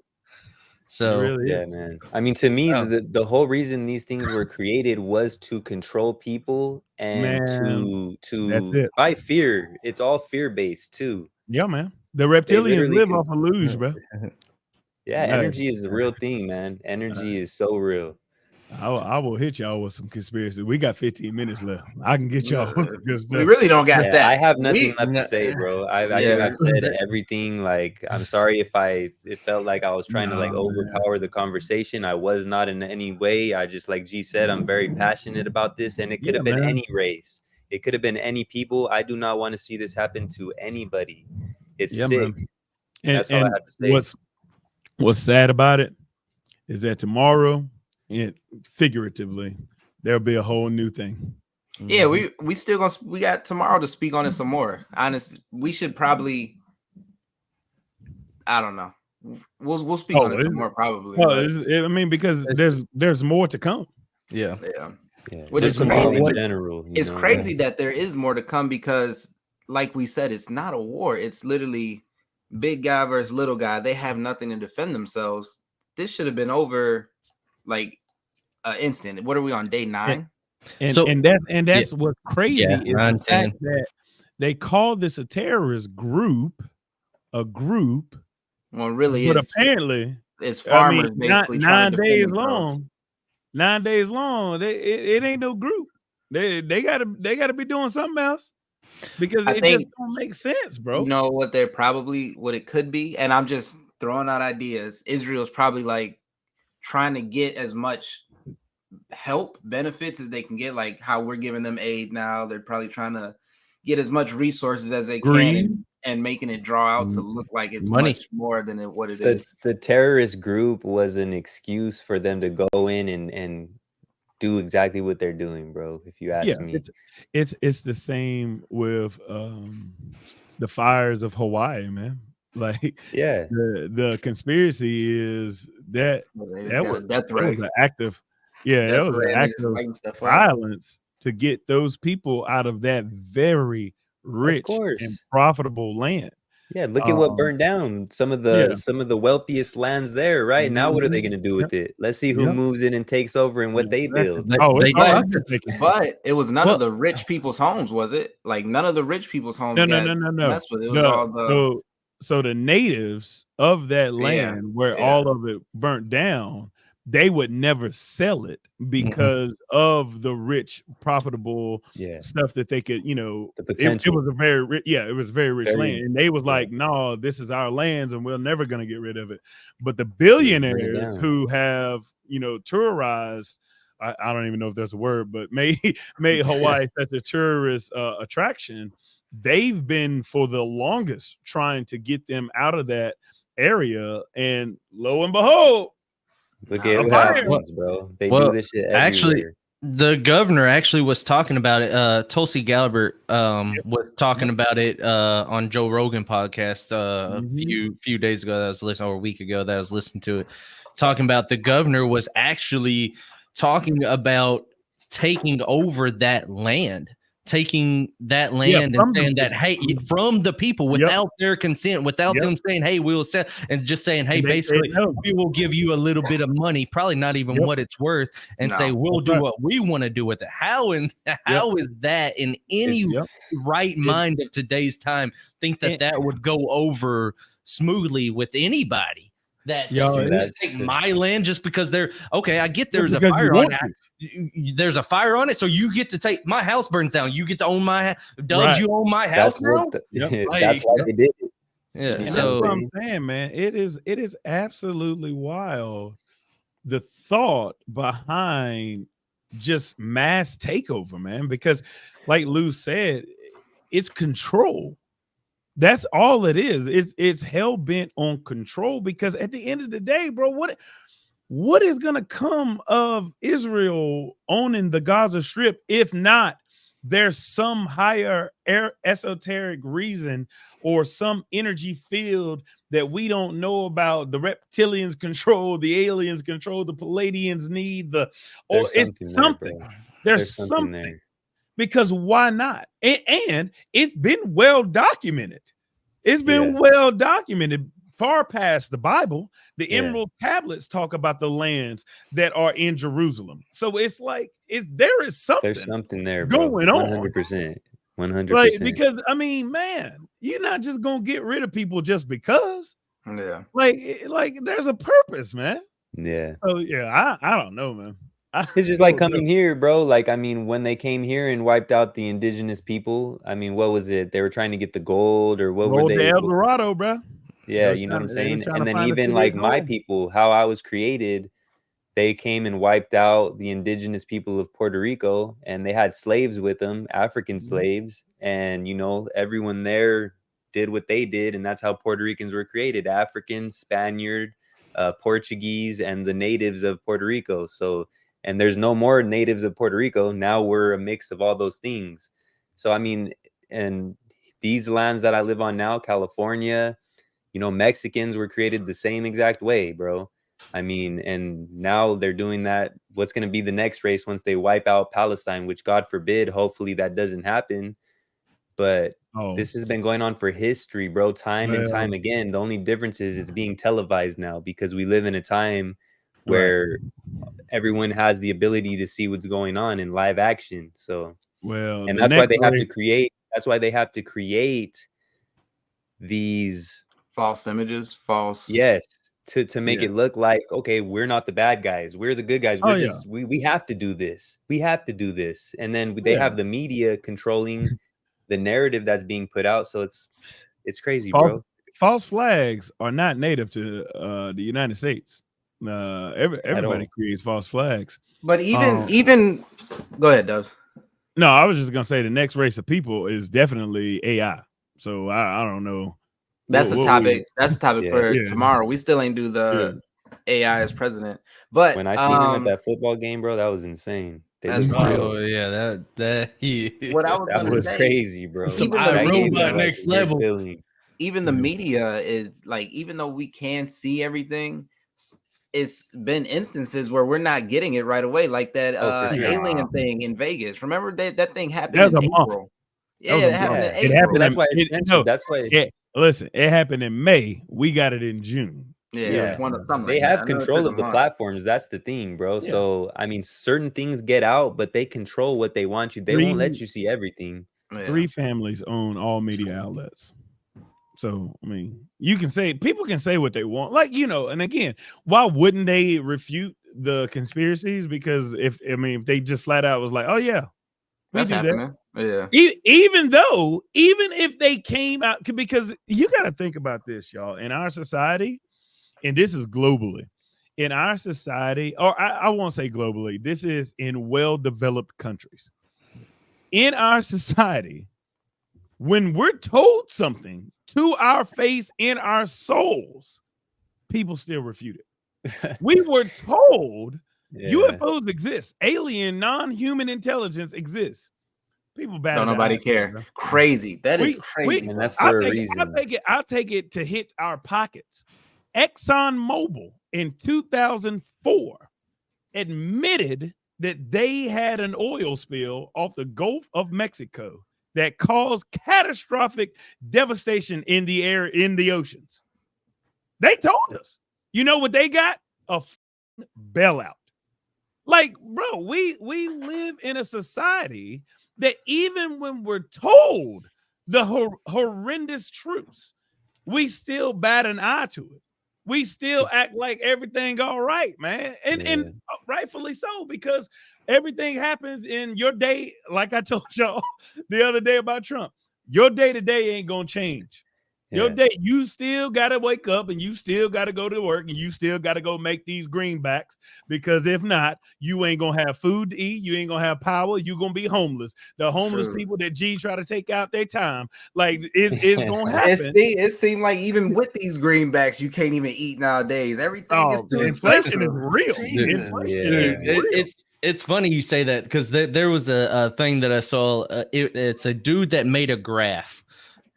So really yeah, is. man. I mean, to me, the whole reason these things were created was to control people and to by fear. It's all fear based too. Yeah, man. The reptilians live off of lose, bro. Yeah, energy is a real thing, man. Energy is so real. I will hit y'all with some conspiracy. We got 15 minutes left. I can get y'all with some good stuff. We really don't got that. I have nothing left to say, bro. I think I've said everything. Like, I'm sorry if it felt like I was trying to like overpower the conversation. I was not in any way. I just, like G said, I'm very passionate about this, and it could have been any race. It could have been any people. I do not want to see this happen to anybody. It's sick. And that's all I have to say. What's sad about it is that tomorrow, figuratively, there'll be a whole new thing. Yeah, we still we got tomorrow to speak on it some more. Honestly, we should probably, I don't know. We'll speak on it some more probably. I mean, because there's more to come. Yeah. Which is crazy in general. It's crazy that there is more to come because, like we said, it's not a war. It's literally big guy versus little guy. They have nothing to defend themselves. This should have been over like instant. What are we on, day 9? And that's what's crazy is the fact that they call this a terrorist group. Well, really, but apparently it's farmers basically 9 days long. 9 days long. It ain't no group. They gotta be doing something else because it just don't make sense, bro. You know what it could be, and I'm just throwing out ideas. Israel's probably like trying to get as much help benefits as they can get, like how we're giving them aid now. They're probably trying to get as much resources as they can and making it draw out to look like it's much more than what it is. The terrorist group was an excuse for them to go in and do exactly what they're doing, bro. If you ask me, it's the same with the fires of Hawaii, man. Like, the conspiracy is that was an active. Yeah, that was an act of violence to get those people out of that very rich and profitable land. Yeah, look at what burned down. Some of the wealthiest lands there, right? Now what are they going to do with it? Let's see who moves in and takes over and what they build. But it was none of the rich people's homes, was it? Like none of the rich people's homes. No. Messed with. It was all the so the natives of that land where all of it burnt down, they would never sell it because of the rich, profitable stuff that they could, the potential. It was a very rich, it was very rich land. And they was like, no, this is our lands and we're never going to get rid of it. But the billionaires who have, tourized, I don't even know if there's a word, but made Hawaii such a tourist attraction, they've been for the longest trying to get them out of that area. And lo and behold, look at what happens, bro. They do this shit everywhere. Actually, the governor actually was talking about it. Tulsi Gabbard was talking about it on Joe Rogan podcast a few days ago that I was listening, or a week ago that I was listening to it, talking about the governor was actually talking about taking over that land. Taking that land and saying that, hey, from the people without their consent, without them saying, hey, we'll sell, and just saying, hey, basically, we will give you a little bit of money, probably not even what it's worth, and say, we'll do what we want to do with it. How is that in any right mind of today's time think that would go over smoothly with anybody? That take my land just because they're okay. I get there's a fire on it. There's a fire on it, so you get to take my house burns down. You get to own my you own my house now. That's why they did it. Yeah, so that's what I'm saying, man. It is absolutely wild. The thought behind just mass takeover, man, because like Lou said, it's control. That's all it is. It's hell bent on control, because at the end of the day, bro, what is going to come of Israel owning the Gaza Strip if not there's some higher esoteric reason or some energy field that we don't know about? The reptilians control, the aliens control, the Palladians need or it's something. There's something there. Because why not? And it's been well documented. It's been well documented. Far past the Bible, the Emerald Tablets talk about the lands that are in Jerusalem. So it's like there is something. There's something there, bro. Going on. 100%. 100%. Like, because I mean, man, you're not just gonna get rid of people just because. Yeah. Like there's a purpose, man. Yeah. So yeah, I don't know, man. It's just like coming here, bro. Like, I mean, when they came here and wiped out the indigenous people, I mean, what was it? They were trying to get the gold, or what were they? El Dorado, bro. Yeah, you know what I'm saying? And then even like my people, how I was created, they came and wiped out the indigenous people of Puerto Rico, and they had slaves with them, African slaves. And, you know, everyone there did what they did. And that's how Puerto Ricans were created: African, Spaniard, Portuguese, and the natives of Puerto Rico. So, and there's no more natives of Puerto Rico. Now we're a mix of all those things. So, I mean, and these lands that I live on now, California, you know, Mexicans were created the same exact way, bro. I mean, and now they're doing that. What's going to be the next race once they wipe out Palestine, which God forbid, hopefully that doesn't happen. But this has been going on for history, bro, time and time again. The only difference is it's being televised now, because we live in a time where everyone has the ability to see what's going on in live action. So, and that's why they have to create. That's why they have to create these false images, to make it look like, okay, we're not the bad guys, we're the good guys. We have to do this. We have to do this. And then they have the media controlling the narrative that's being put out. So it's crazy, bro. False flags are not native to the United States. Everybody creates false flags. But even go ahead, Dubs. No, I was just gonna say the next race of people is definitely AI. So I don't know. That's a topic. That's a topic for tomorrow. We still ain't do the AI as president. But when I seen him at that football game, bro, that was insane. That's wild. Yeah, what I was that was crazy, bro. Robot next level. Even the media is like, even though we can see everything, it's been instances where we're not getting it right away, like that alien thing in Vegas. Remember that thing happened in April. Yeah, it happened in April. It happened. That's why it's expensive. That's why. Listen, it happened in May. We got it in June. Yeah. They have control of the platforms. That's the thing, bro. Yeah. So I mean, certain things get out, but they control what they want you. They won't let you see everything. 3 families own all media outlets. So I mean, people can say what they want, like, you know. And again, why wouldn't they refute the conspiracies? Because if they just flat out was like, oh yeah, that's happening. Yeah. Even if they came out, because you got to think about this, y'all. In our society, and this is globally, in our society, or I won't say globally, this is in well-developed countries. In our society, when we're told something to our face, in our souls, people still refute it. We were told UFOs exist, alien, non-human intelligence exists. People don't nobody care. Bro. Crazy. That is crazy. And that's for a reason. I'll take it to hit our pockets. ExxonMobil in 2004 admitted that they had an oil spill off the Gulf of Mexico that caused catastrophic devastation in the air, in the oceans. They told us. You know what they got? A bailout. Like, bro, we live in a society that even when we're told the horrendous truths, we still bat an eye to it. We still act like everything all right, man. And rightfully so, because everything happens in your day. Like I told y'all the other day about Trump, your day-to-day ain't going to change. Your day, you still got to wake up and you still got to go to work and you still got to go make these greenbacks, because if not, you ain't going to have food to eat. You ain't going to have power. You're going to be homeless. The homeless people that G try to take out their time, like it's going to happen. It seemed like even with these greenbacks, you can't even eat nowadays. Everything is too inflation expensive. is real. Inflation is real. It's funny you say that, because there was a thing that I saw. It's a dude that made a graph.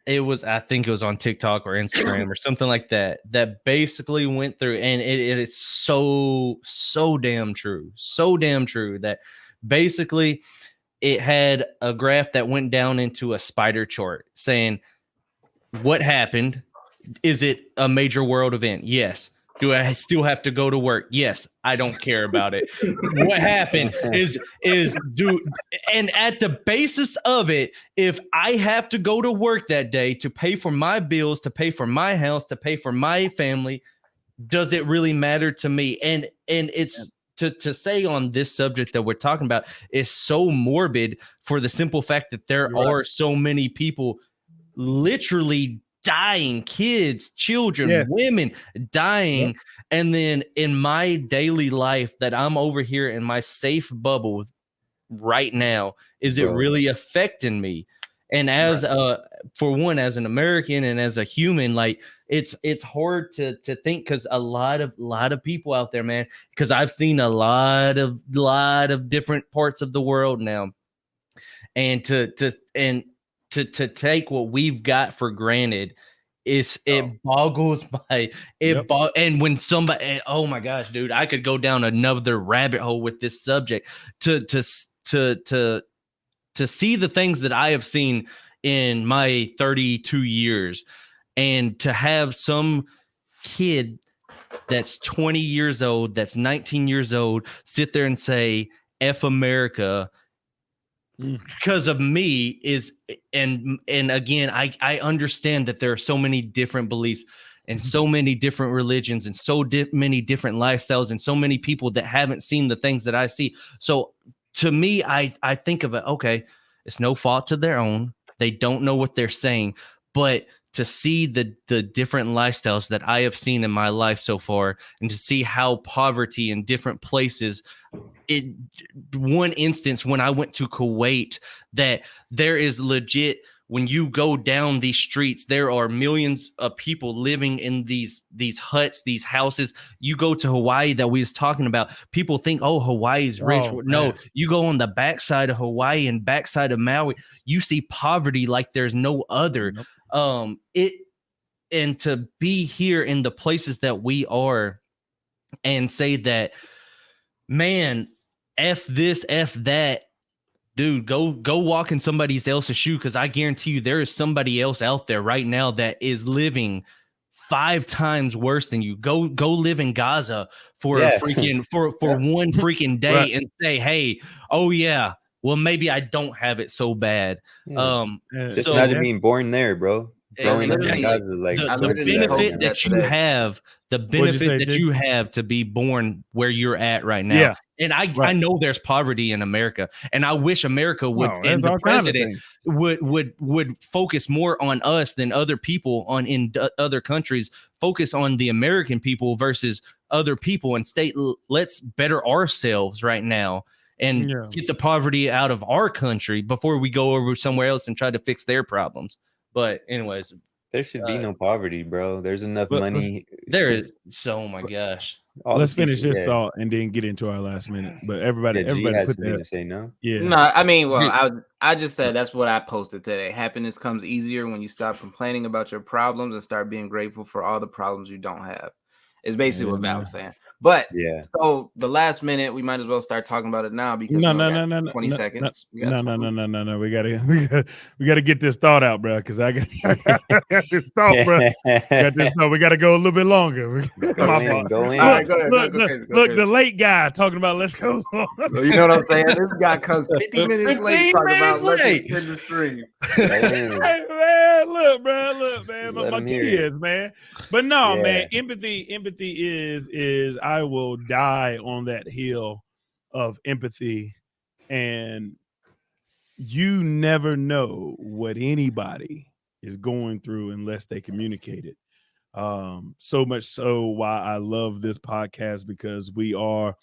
I think it was on TikTok or Instagram or something like that, that basically went through, and it is so damn true. So damn true that basically it had a graph that went down into a spider chart saying what happened. Is it a major world event? Yes. Do I still have to go to work? Yes. I don't care about it. What happened is and at the basis of it, if I have to go to work that day to pay for my bills, to pay for my house, to pay for my family, does it really matter to me? And it's to say on this subject that we're talking about is so morbid, for the simple fact that there are so many people literally dying, kids, children, women dying. And then in my daily life that I'm over here in my safe bubble right now, is it really affecting me? And as for one, as an American and as a human, like it's hard to think, because a lot of people out there, man, because I've seen a lot of different parts of the world now, and to take what we've got for granted, it boggles my and when somebody, oh my gosh, dude, I could go down another rabbit hole with this subject to see the things that I have seen in my 32 years, and to have some kid that's 20 years old, that's 19 years old, sit there and say F America because of me and again, I understand that there are so many different beliefs and so many different religions and so many different lifestyles and so many people that haven't seen the things that I see. So to me, I think of it, okay, it's no fault to their own. They don't know what they're saying, but to see the different lifestyles that I have seen in my life so far, and to see how poverty in different places, one instance when I went to Kuwait, that there is legit, when you go down these streets, there are millions of people living in these huts, these houses. You go to Hawaii that we was talking about, people think, oh, Hawaii's rich. No, you go on the backside of Hawaii and backside of Maui, you see poverty like there's no other. And to be here in the places that we are and say that, man, F this, F that, dude, go walk in somebody else's shoe, because I guarantee you there is somebody else out there right now that is living 5 times worse than you. Go live in Gaza for one freaking day and say, hey, oh yeah, well maybe I don't have it so bad. Just imagine being born there, bro. Growing up in Gaza, like the benefit that you have, the benefit that you have to be born where you're at right now. Yeah. And I know there's poverty in America, and I wish America would, and the president would focus more on us than other people in other countries. Focus on the American people versus other people, and let's better ourselves right now and get the poverty out of our country before we go over somewhere else and try to fix their problems. But anyways, there should be no poverty, bro. There's enough money. There is. So, oh my gosh. Let's finish this thought and then get into our last minute. But everybody has put something to say no. Yeah. No, I mean, well, I just said that's what I posted today. Happiness comes easier when you stop complaining about your problems and start being grateful for all the problems you don't have. It's basically what Val was saying. But so the last minute, we might as well start talking about it now, because 20 seconds. No. We gotta get this thought out, bro. Because I got this thought, bro. We gotta go a little bit longer. Go in. All right, go ahead. Look, the late guy talking about let's go. You know what I'm saying? This guy comes 50 minutes late talking about let's extend the stream. Hey, man, look, man, my kids, man. But no, man, empathy is I will die on that hill of empathy, and you never know what anybody is going through unless they communicate it. So much so why I love this podcast, because we are,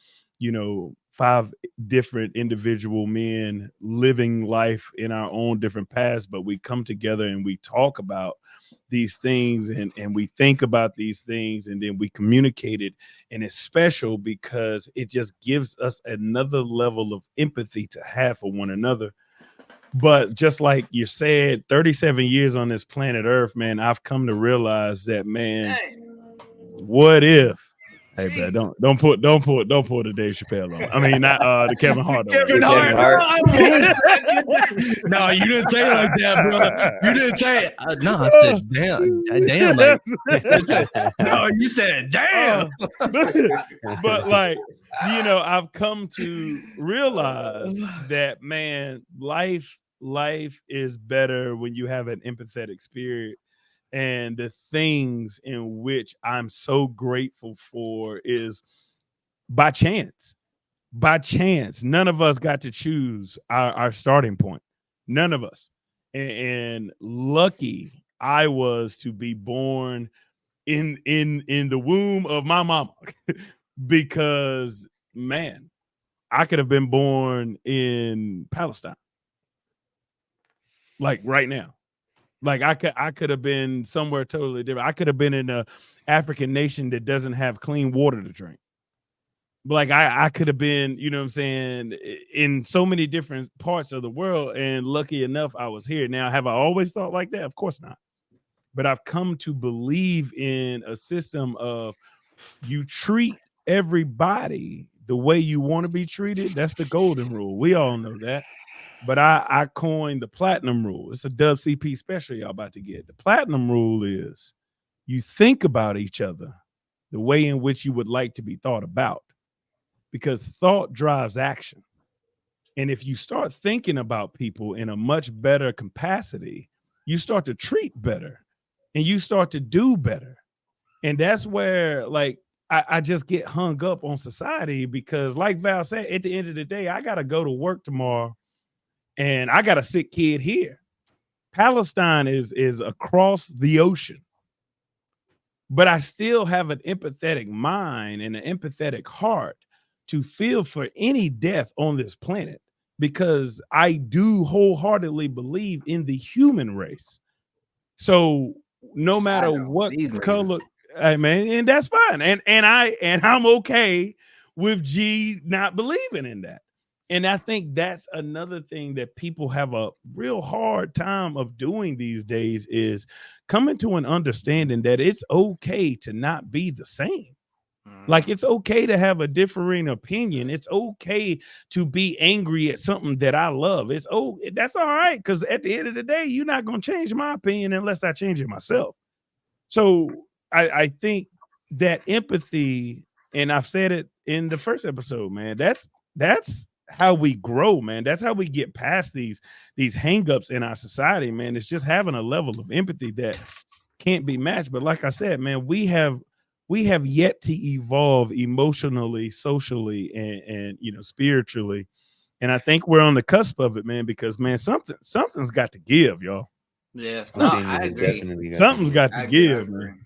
5 different individual men living life in our own different paths, but we come together and we talk about these things, and we think about these things, and then we communicate it. And it's special because it just gives us another level of empathy to have for one another. But just like you said, 37 years on this planet Earth, man, I've come to realize that, man, what if? Hey, bro, don't pull the Dave Chappelle on. I mean, not the Kevin Hart. Kevin Hart. No, you didn't say it like that, bro. You didn't say it. No, I said damn. Like, no, you said damn. But like, I've come to realize that, man, life is better when you have an empathetic spirit. And the things in which I'm so grateful for is by chance. None of us got to choose our starting point. None of us. And lucky I was to be born in the womb of my mama. Because, man, I could have been born in Palestine. Like right now. Like I could have been somewhere totally different. I could have been in a African nation that doesn't have clean water to drink. But like I could have been, you know what I'm saying, in so many different parts of the world. And lucky enough, I was here. Now, have I always thought like that? Of course not. But I've come to believe in a system of you treat everybody the way you want to be treated. That's the golden rule. We all know that. But I coined the platinum rule. It's a Dub CP special y'all about to get. The platinum rule is you think about each other the way in which you would like to be thought about, because thought drives action. And if you start thinking about people in a much better capacity, you start to treat better and you start to do better. And that's where, like, I just get hung up on society, because like Val said, at the end of the day, I got to go to work tomorrow. And I got a sick kid here. Palestine is across the ocean. But I still have an empathetic mind and an empathetic heart to feel for any death on this planet, because I do wholeheartedly believe in the human race. So no matter what color, hey man, and that's fine. And I'm okay with G not believing in that. And I think that's another thing that people have a real hard time of doing these days, is coming to an understanding that it's okay to not be the same. Like, it's okay to have a differing opinion. It's okay to be angry at something that I love. That's all right, because at the end of the day, you're not going to change my opinion unless I change it myself. So I think that empathy, and I've said it in the first episode, man, that's how we grow, man. That's how we get past these hangups in our society, man. It's just having a level of empathy that can't be matched. But like I said, man, we have yet to evolve emotionally, socially, and spiritually. And I think we're on the cusp of it, man, because, man, something's got to give, y'all. Yeah, I agree. Something's got to give, man.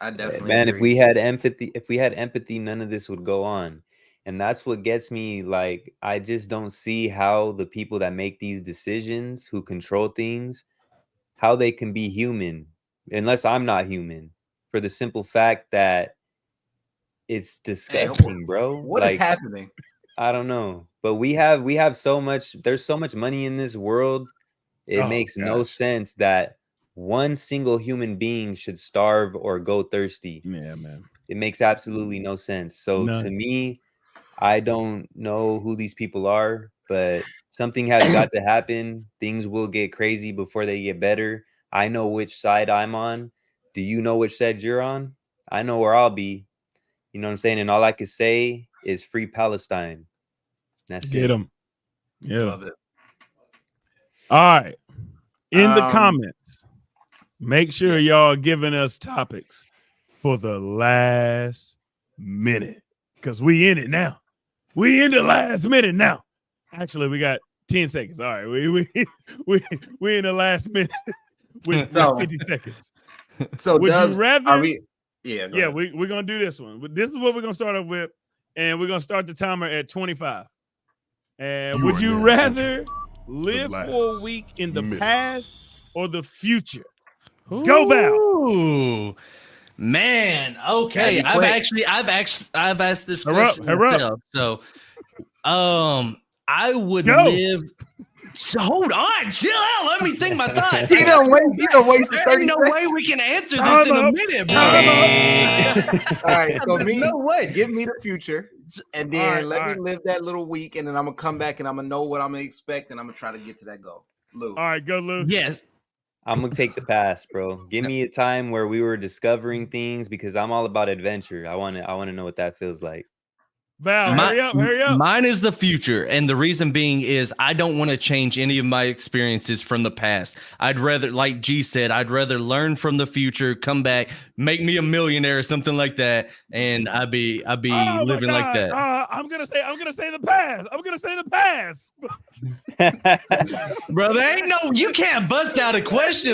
I definitely man, agree. if we had empathy, none of this would go on. And that's what gets me. Like, I just don't see how the people that make these decisions, who control things, how they can be human unless I'm not human, for the simple fact that it's disgusting, bro. What is happening? I don't know. But we have so much, there's so much money in this world. It makes no sense that one single human being should starve or go thirsty. Yeah, man. It makes absolutely no sense. So to me, I don't know who these people are, but something has got to happen. Things will get crazy before they get better. I know which side I'm on. Do you know which side you're on? I know where I'll be. You know what I'm saying? And all I can say is free Palestine. That's Get it. them. Yeah. Love it. All right. In the comments, make sure y'all giving us topics for the last minute, because we in it now. We in the last minute now. Actually, we got 10 seconds. All right, we in the last minute. with 50 seconds. So would Dubs, you rather? are we? Yeah, go ahead. We're gonna do this one. This is what we're gonna start off with, and we're gonna start the timer at 25. And would you rather live for a week in the past or the future? Go Val. Man, okay. I've asked this question myself. So I would live. So hold on, chill out. Let me think my thoughts. He don't wasted 30 Ain't no way we can answer this in a minute, bro. All right, so no way. Give me the future, and then let me live that little week, and then I'm gonna come back and I'm gonna know what I'm gonna expect, and I'm gonna try to get to that goal. Lou. All right, go Lou. Yes. I'm gonna take the pass, bro. Give me a time where we were discovering things because I'm all about adventure. I want to know what that feels like. Val, hurry up. Mine is the future. And the reason being is I don't want to change any of my experiences from the past. I'd rather, like G said, I'd rather learn from the future, come back, make me a millionaire or something like that. And I'd be living like that. I'm gonna say the past. I'm gonna say the past. Bro, there ain't no, you can't bust out a question